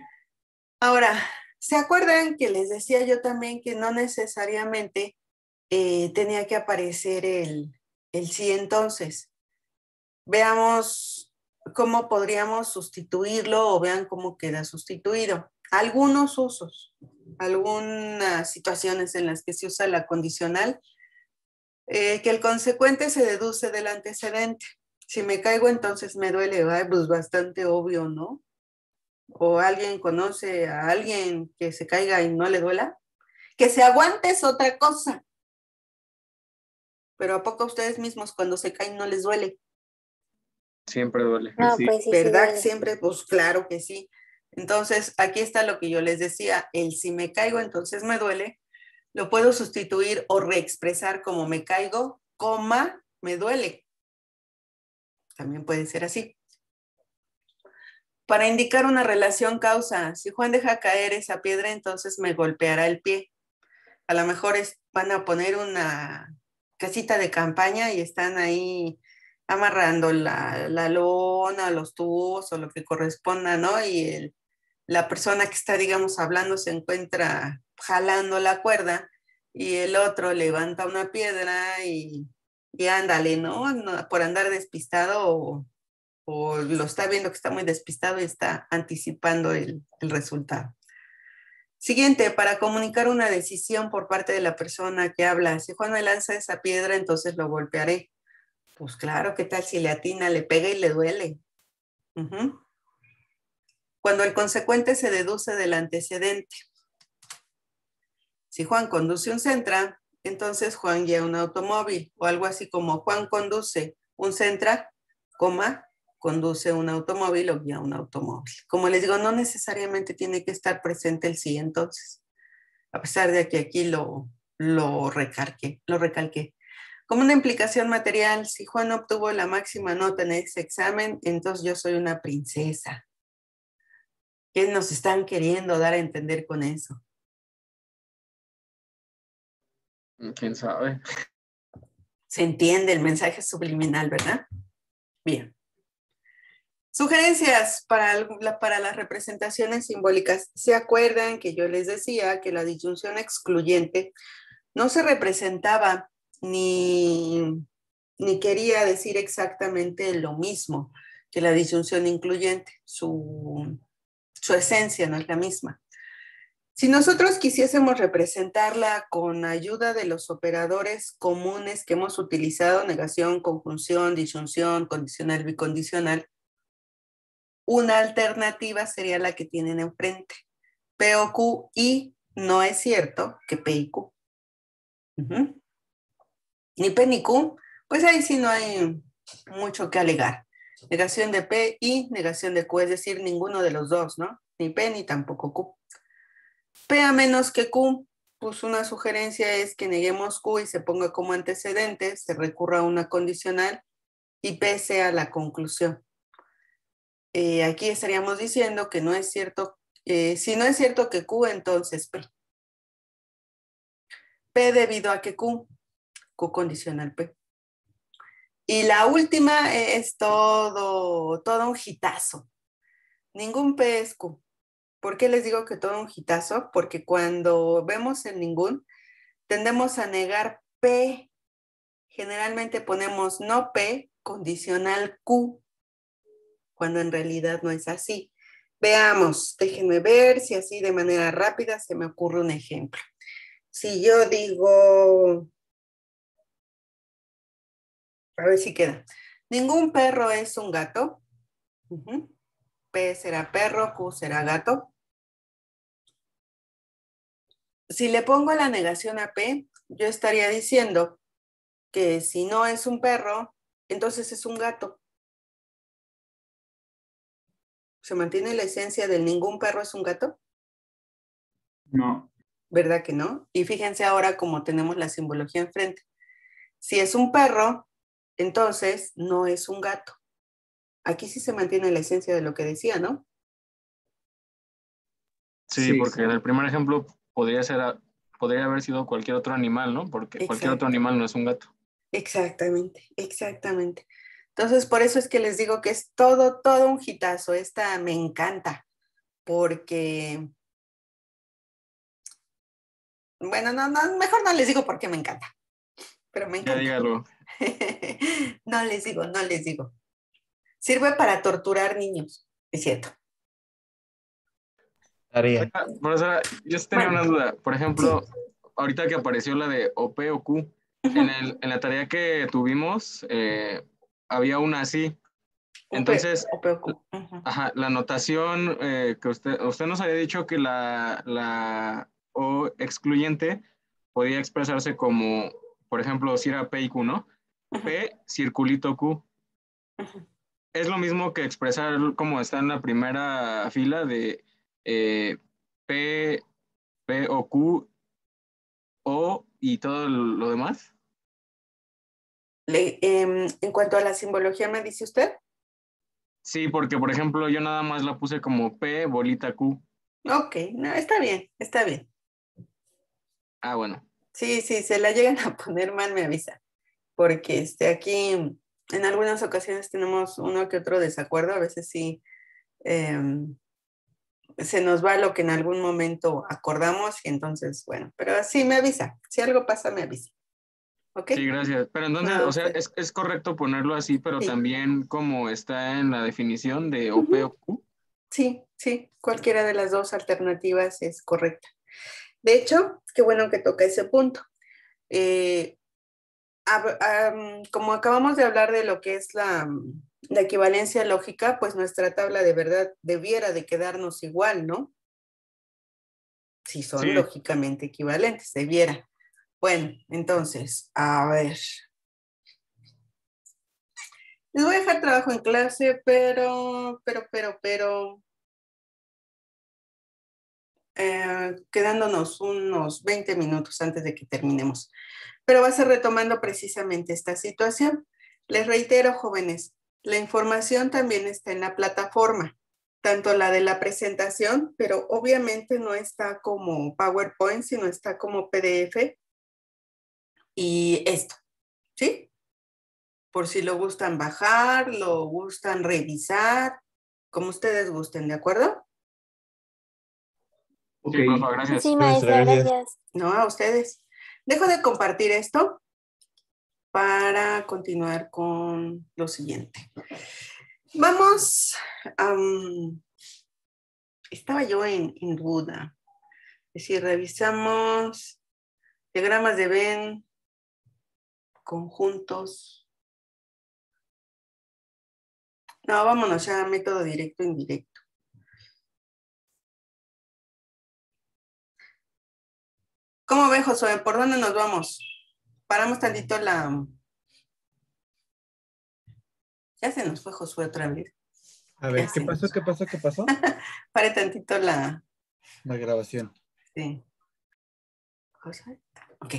Ahora, ¿se acuerdan que les decía yo también que no necesariamente tenía que aparecer el sí entonces? Veamos cómo podríamos sustituirlo o vean cómo queda sustituido. Algunos usos, algunas situaciones en las que se usa la condicional, que el consecuente se deduce del antecedente. Si me caigo, entonces me duele. Pues bastante obvio, ¿no? ¿O alguien conoce a alguien que se caiga y no le duela? Que se aguante es otra cosa. Pero ¿a poco a ustedes mismos cuando se caen no les duele? Siempre duele. No, Sí. pues sí, ¿Verdad? duele. Siempre, pues claro que sí. Entonces, aquí está lo que yo les decía. El si me caigo, entonces me duele, lo puedo sustituir o reexpresar como me caigo, coma, me duele. También puede ser así. Para indicar una relación causa, si Juan deja caer esa piedra, entonces me golpeará el pie. A lo mejor van a poner una casita de campaña y están ahí amarrando la lona, los tubos o lo que corresponda, ¿no? Y la persona que está, digamos, hablando se encuentra jalando la cuerda y el otro levanta una piedra y ándale, ¿no? Por andar despistado o lo está viendo que está muy despistado y está anticipando el resultado. Siguiente, para comunicar una decisión por parte de la persona que habla. Si Juan me lanza esa piedra, entonces lo golpearé. Pues claro, ¿qué tal si le atina, le pega y le duele? Cuando el consecuente se deduce del antecedente. Si Juan conduce un Sentra, entonces Juan guía un automóvil, o algo así como Juan conduce un Sentra, conduce un automóvil o guía un automóvil. Como les digo, no necesariamente tiene que estar presente el sí entonces, a pesar de que aquí lo recalqué. Como una implicación material, si Juan obtuvo la máxima nota en ese examen, entonces yo soy una princesa. ¿Qué nos están queriendo dar a entender con eso? ¿Quién sabe? Se entiende el mensaje subliminal, ¿verdad? Bien. Sugerencias para las representaciones simbólicas. ¿Se acuerdan que yo les decía que la disyunción excluyente no se representaba ni quería decir exactamente lo mismo que la disyunción incluyente? Su esencia no es la misma. Si nosotros quisiésemos representarla con ayuda de los operadores comunes que hemos utilizado, negación, conjunción, disyunción, condicional, bicondicional, una alternativa sería la que tienen enfrente, P o Q, y no es cierto que P y Q. Ni P ni Q, pues ahí sí no hay mucho que alegar. Negación de P y negación de Q, es decir, ninguno de los dos, ¿no? Ni P ni tampoco Q. P a menos que Q, pues una sugerencia es que neguemos Q y se ponga como antecedente, se recurra a una condicional y P sea la conclusión. Aquí estaríamos diciendo que no es cierto, si no es cierto que Q, entonces P. P debido a que Q condicional P. Y la última es todo un hitazo. Ningún P es Q. ¿Por qué les digo que todo un hitazo? Porque cuando vemos el ningún, tendemos a negar P. Generalmente ponemos no P, condicional Q, cuando en realidad no es así. Veamos, déjenme ver si así de manera rápida se me ocurre un ejemplo. Si yo digo, a ver si queda. Ningún perro es un gato. P será perro, Q será gato. Si le pongo la negación a P, yo estaría diciendo que si no es un perro, entonces es un gato. ¿Se mantiene la esencia del ningún perro es un gato? No. ¿Verdad que no? Y fíjense ahora cómo tenemos la simbología enfrente. Si es un perro, entonces no es un gato. Aquí sí se mantiene la esencia de lo que decía, ¿no? Sí, porque en el primer ejemplo podría haber sido cualquier otro animal, ¿no? Porque cualquier otro animal no es un gato. Exactamente, exactamente. Entonces, por eso es que les digo que es todo un hitazo. Esta me encanta, porque, bueno, mejor no les digo por qué me encanta, pero me encanta. Ya dígalo. No les digo. Sirve para torturar niños, es cierto. Tarea. Profesora, yo sí tenía una duda. Por ejemplo, ahorita que apareció la de OP o Q, en la tarea que tuvimos había una así. Entonces, ajá, la notación que usted nos había dicho que la O excluyente podía expresarse como, por ejemplo, si era P y Q, ¿no? P, circulito Q. Es lo mismo que expresar como está en la primera fila de P o Q, O y todo lo demás. En cuanto a la simbología, ¿me dice usted? Sí, porque por ejemplo yo nada más la puse como P, bolita Q. Ok, no, está bien, está bien. Ah, bueno. Sí, se la llegan a poner mal, me avisa. Porque aquí en algunas ocasiones tenemos uno que otro desacuerdo, a veces sí se nos va lo que en algún momento acordamos y entonces, bueno, pero sí me avisa, si algo pasa me avisa. ¿Ok? Sí, gracias. Pero entonces, No, o sea, es correcto ponerlo así, pero sí. también como está en la definición de OP o Q. Sí, cualquiera de las dos alternativas es correcta. De hecho, qué bueno que toca ese punto. Como acabamos de hablar de lo que es la equivalencia lógica, pues nuestra tabla de verdad debiera de quedarnos igual, ¿no? Si son Sí. lógicamente equivalentes, debiera. Bueno, entonces, a ver. Les voy a dejar trabajo en clase, pero, quedándonos unos 20 minutos antes de que terminemos. Pero va a ser retomando precisamente esta situación. Les reitero, jóvenes, la información también está en la plataforma, tanto la de la presentación, pero obviamente no está como PowerPoint, sino está como PDF y esto, ¿sí? por si lo gustan bajar, lo gustan revisar, como ustedes gusten, ¿de acuerdo? Ok. Sí, profe, gracias. Sí, maestra, gracias. No, a ustedes. Dejo de compartir esto para continuar con lo siguiente. Vamos, estaba yo en duda. Es decir, revisamos diagramas de Venn, conjuntos. No, vámonos ya a método directo e indirecto. ¿Cómo ve, Josué? ¿Por dónde nos vamos? Paramos tantito la... Ya se nos fue Josué otra vez. A ver, Ya ¿qué se pasó? nos- ¿Qué pasó? ¿Qué pasó? Pare tantito la... La grabación. Sí. Josué. Ok.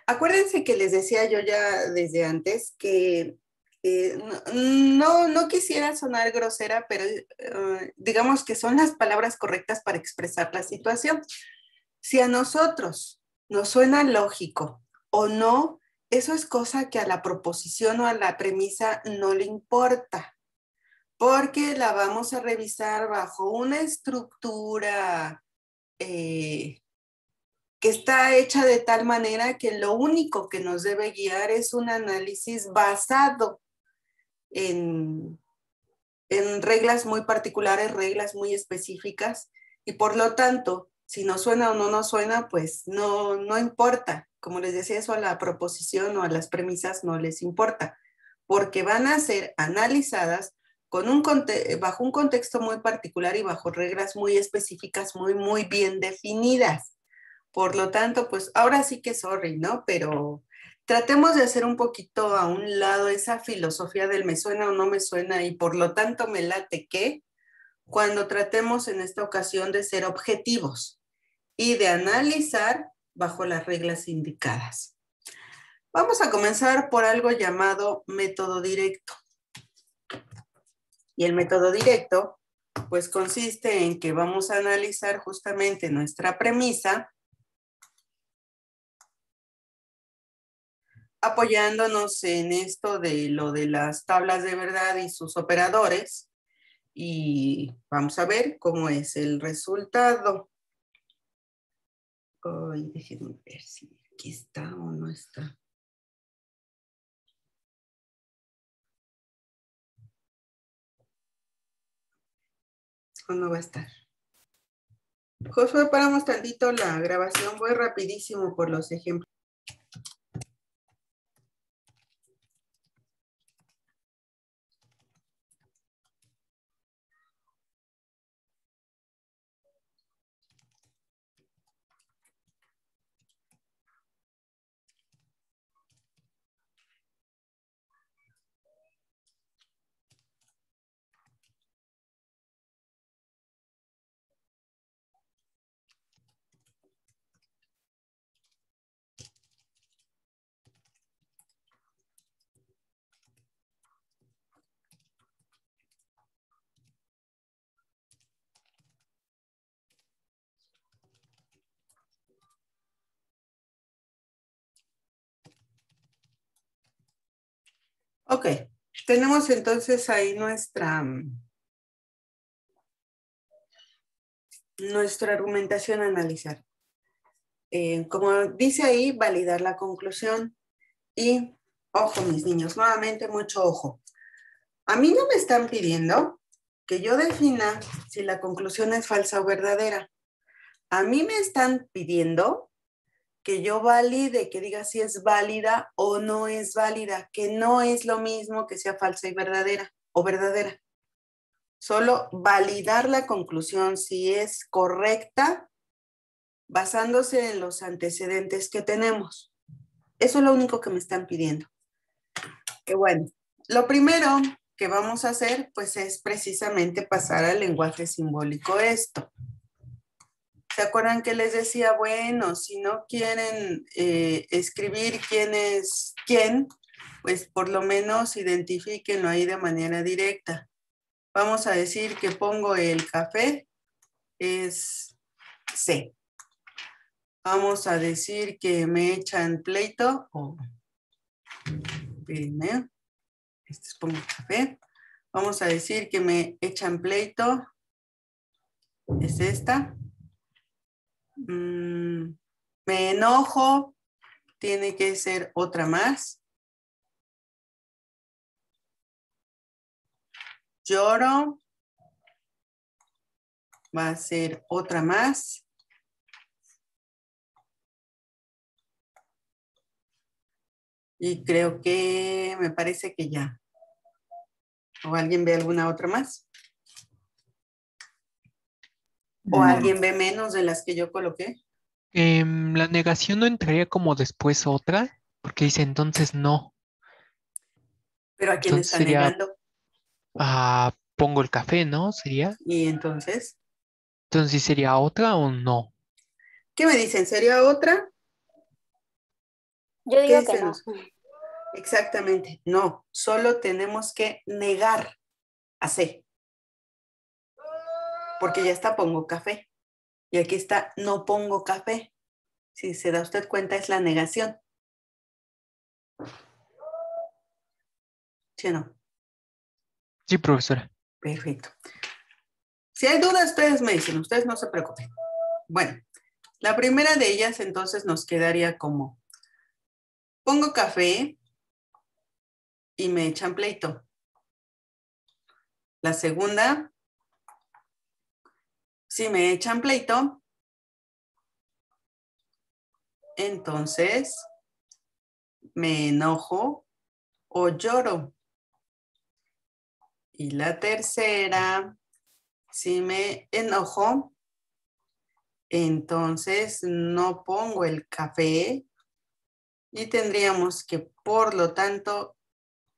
Acuérdense que les decía yo ya desde antes que no quisiera sonar grosera, pero digamos que son las palabras correctas para expresar la situación. Si a nosotros nos suena lógico o no, eso es cosa que a la proposición o a la premisa no le importa, porque la vamos a revisar bajo una estructura que está hecha de tal manera que lo único que nos debe guiar es un análisis basado en reglas muy particulares, reglas muy específicas, y por lo tanto, si nos suena o no nos suena, pues no importa. Como les decía, eso a la proposición o a las premisas no les importa, porque van a ser analizadas bajo un contexto muy particular y bajo reglas muy específicas, muy bien definidas. Por lo tanto, pues ahora sí que sorry, ¿no? Pero tratemos de hacer un poquito a un lado esa filosofía del me suena o no me suena y por lo tanto me late que cuando tratemos en esta ocasión de ser objetivos y de analizar bajo las reglas indicadas. Vamos a comenzar por algo llamado método directo. Y el método directo, pues consiste en que vamos a analizar justamente nuestra premisa apoyándonos en esto de lo de las tablas de verdad y sus operadores. Y vamos a ver cómo es el resultado. Ay, déjenme ver si aquí está o no está. ¿O no va a estar? Josué, paramos tantito la grabación. Voy rapidísimo por los ejemplos. Ok, tenemos entonces ahí nuestra argumentación a analizar. Como dice ahí, validar la conclusión. Y, ojo, mis niños, nuevamente mucho ojo. A mí no me están pidiendo que yo defina si la conclusión es falsa o verdadera. A mí me están pidiendo que yo valide, que diga si es válida o no es válida, que no es lo mismo que sea falsa y verdadera o verdadera. Solo validar la conclusión si es correcta basándose en los antecedentes que tenemos. Eso es lo único que me están pidiendo. Que bueno, lo primero que vamos a hacer pues es precisamente pasar al lenguaje simbólico esto. ¿Se acuerdan que les decía, bueno, si no quieren escribir quién es quién, pues por lo menos identifíquenlo ahí de manera directa? Vamos a decir que pongo el café, es C. Vamos a decir que me echan pleito, espérenme, Este es pongo café. Vamos a decir que me echan pleito. Es esta. Me enojo. Tiene que ser otra más. Lloro. Va a ser otra más. Y creo que me parece que ya. ¿O alguien ve alguna otra más? ¿O alguien ve menos de las que yo coloqué? La negación no entraría como después otra, porque dice entonces no. Pero ¿a quién Entonces está sería, negando? pongo el café, ¿no? Sería. Y entonces, Entonces sí sería otra o no. ¿qué me dicen? ¿Sería otra? Yo ¿Qué digo que dicen? no. Exactamente, no. Solo tenemos que negar a C. Porque ya está pongo café. Y aquí está no pongo café. Si se da usted cuenta, es la negación. ¿Sí o no? Sí, profesora. Perfecto. Si hay dudas, ustedes me dicen, ustedes no se preocupen. Bueno, la primera de ellas entonces nos quedaría como, pongo café y me echan pleito. La segunda, si me echan pleito, entonces me enojo o lloro. Y la tercera, si me enojo, entonces no pongo el café y tendríamos que, por lo tanto,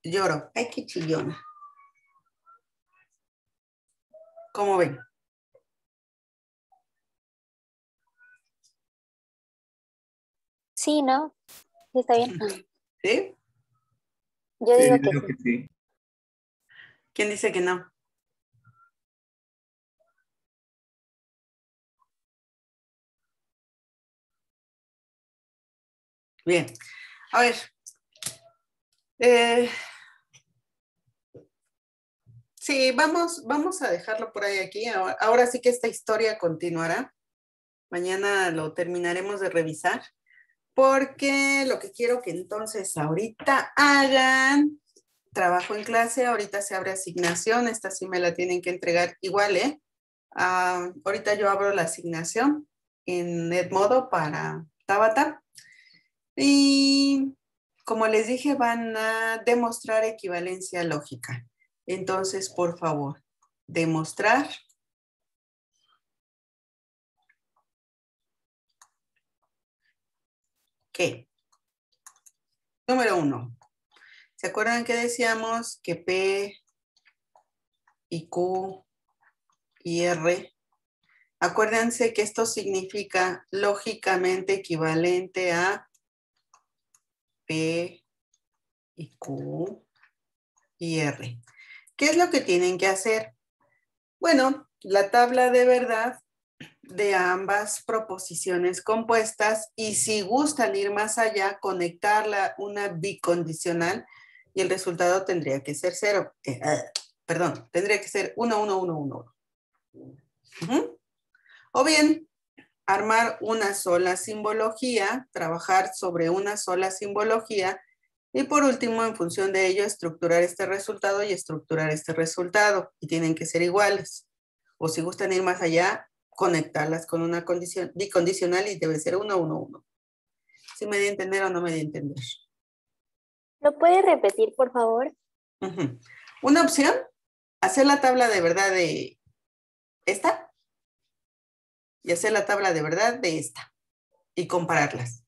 lloro. Ay, qué chillona. ¿Cómo ven? Sí, ¿no? Sí, está bien. ¿Sí? Yo Sí, digo yo que digo sí. que sí. ¿Quién dice que no? Bien. A ver. Sí, vamos a dejarlo por ahí aquí. Ahora sí que esta historia continuará. Mañana lo terminaremos de revisar. Porque lo que quiero que entonces ahorita hagan, trabajo en clase, ahorita se abre asignación, esta sí me la tienen que entregar igual, ¿eh? Ahorita yo abro la asignación en Edmodo para Tabata y como les dije van a demostrar equivalencia lógica. Entonces, por favor, demostrar. ¿Qué? Número 1. ¿Se acuerdan que decíamos que P y Q y R? Acuérdense que esto significa lógicamente equivalente a P y Q y R. ¿Qué es lo que tienen que hacer? Bueno, la tabla de verdad de ambas proposiciones compuestas y si gustan ir más allá, conectarla una bicondicional y el resultado tendría que ser 0. Perdón, tendría que ser 1, 1, 1, 1. O bien, armar una sola simbología, trabajar sobre una sola simbología y por último, en función de ello, estructurar este resultado y estructurar este resultado y tienen que ser iguales. O si gustan ir más allá, conectarlas con una condición bicondicional y debe ser 1, 1, 1. ¿Sí me di a entender o no me di a entender? ¿Lo puede repetir, por favor? Una opción, hacer la tabla de verdad de esta y hacer la tabla de verdad de esta y compararlas.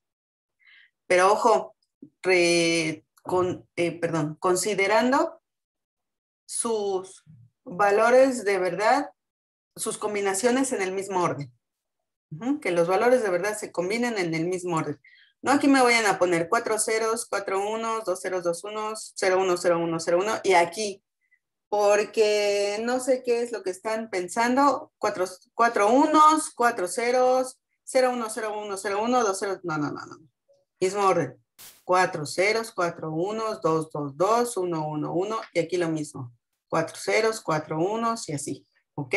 Pero ojo, considerando sus valores de verdad, sus combinaciones en el mismo orden. Que los valores de verdad se combinen en el mismo orden. No aquí me vayan a poner 4 ceros, 4 unos, 2 ceros, 2 unos, 0, 1, 0, 1, 0, 1 y aquí, porque no sé qué es lo que están pensando, 4 unos, 4 ceros, 0, 1, 0, 1, 0, 1, 2 ceros, no. Mismo orden. 4 ceros, 4 unos, 2, 2, 2, 1, 1, 1 y aquí lo mismo. 4 ceros, 4 unos y así. ¿Ok?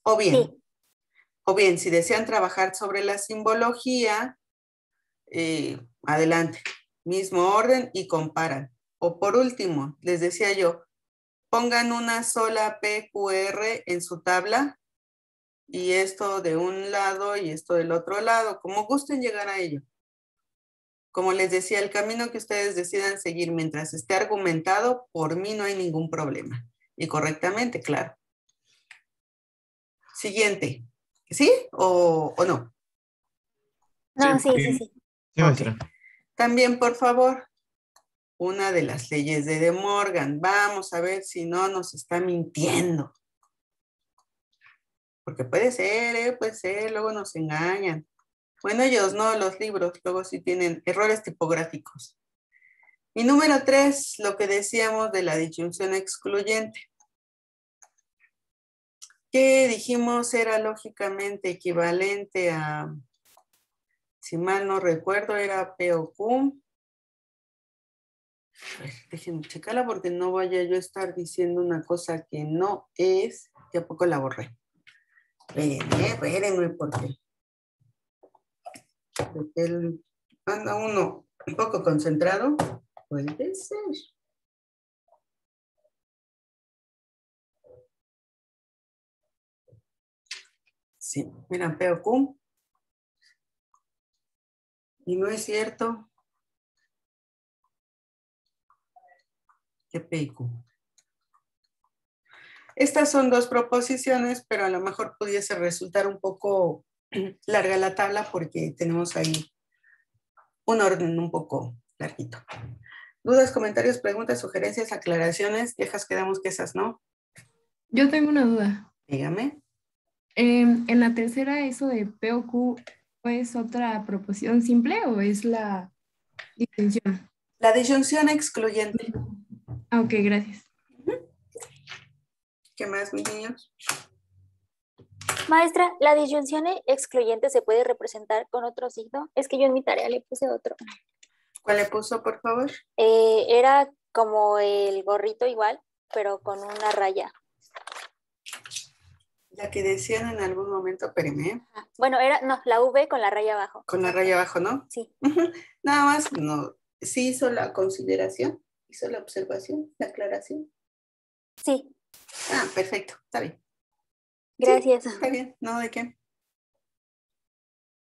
O bien, Sí. o bien, si desean trabajar sobre la simbología, adelante. Mismo orden y comparan. O por último, les decía yo, pongan una sola PQR en su tabla y esto de un lado y esto del otro lado, como gusten llegar a ello. Como les decía, el camino que ustedes decidan seguir mientras esté argumentado, por mí no hay ningún problema. Y correctamente, claro. Siguiente. ¿Sí o no? No, Sí. sí, sí, sí. Sí, maestra. También, por favor, una de las leyes de De Morgan. Vamos a ver si no nos está mintiendo. Porque puede ser, luego nos engañan. Bueno, ellos no, los libros, luego sí tienen errores tipográficos. Y número 3, lo que decíamos de la disyunción excluyente. Que dijimos era lógicamente equivalente a, si mal no recuerdo, era P o Q. A ver, déjenme checarla porque no vaya yo a estar diciendo una cosa que no es, que a poco la borré. Espérenme porque anda uno un poco concentrado. Puede ser. Sí, mira, P o Q. Y no es cierto que P y Q. Estas son dos proposiciones, pero a lo mejor pudiese resultar un poco larga la tabla porque tenemos ahí un orden un poco larguito. ¿Dudas, comentarios, preguntas, sugerencias, aclaraciones? Quejas, quedamos que esas no. Yo tengo una duda. Dígame. En la tercera, eso de P o Q, ¿es otra proposición simple o es la distinción? La disyunción excluyente. Ah, ok, gracias. ¿Qué más, mis niños? Maestra, ¿la disyunción excluyente se puede representar con otro signo? Es que yo en mi tarea le puse otro. ¿Cuál le puso, por favor? Era como el gorrito igual, pero con una raya. La que decían en algún momento, espérame. Bueno, no, la V con la raya abajo. Con la raya abajo, ¿no? Sí. Nada más, no. Sí hizo la consideración, hizo la observación, la aclaración. Sí. Ah, perfecto, está bien. Gracias. Sí, está bien, ¿no? ¿De qué?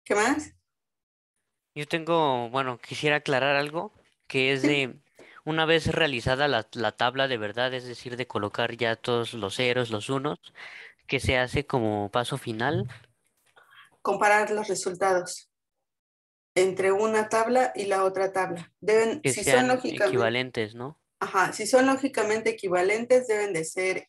¿Qué más? Yo tengo, bueno, quisiera aclarar algo que es Sí. de una vez realizada la tabla de verdad, es decir, de colocar ya todos los ceros, los unos, que se hace como paso final. Comparar los resultados entre una tabla y la otra tabla. Deben, Que si son sean lógicamente, equivalentes, ¿no? ajá, si son lógicamente equivalentes, deben de ser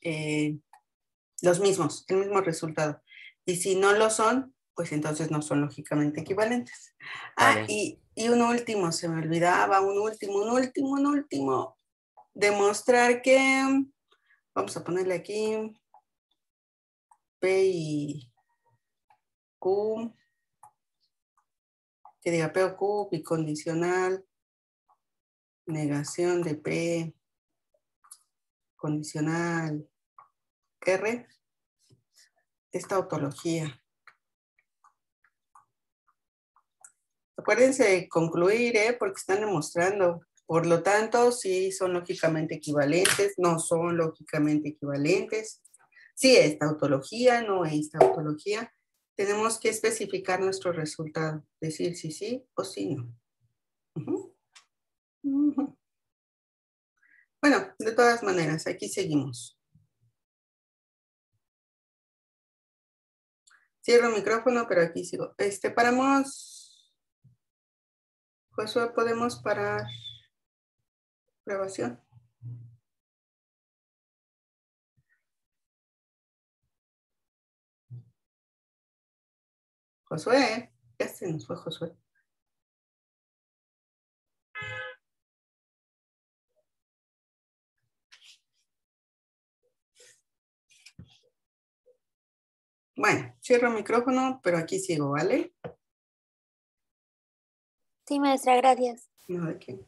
los mismos, el mismo resultado. Y si no lo son, pues entonces no son lógicamente equivalentes. Ah, Vale. y un último, se me olvidaba, un último. Demostrar que, vamos a ponerle aquí, P y Q, que diga P o Q, bicondicional, negación de P, condicional R, esta tautología. Acuérdense de concluir, porque están demostrando. Por lo tanto, sí son lógicamente equivalentes, no son lógicamente equivalentes. Sí es tautología, no es tautología. Tenemos que especificar nuestro resultado, decir si sí o si no. Ujú. Ujú. Bueno, de todas maneras, aquí seguimos. Cierro el micrófono, pero aquí sigo. Paramos. Josué, ¿podemos parar grabación? Josué, ya se nos fue Josué. Bueno, cierro el micrófono, pero aquí sigo, ¿vale? Sí, maestra, gracias. No, ¿de qué?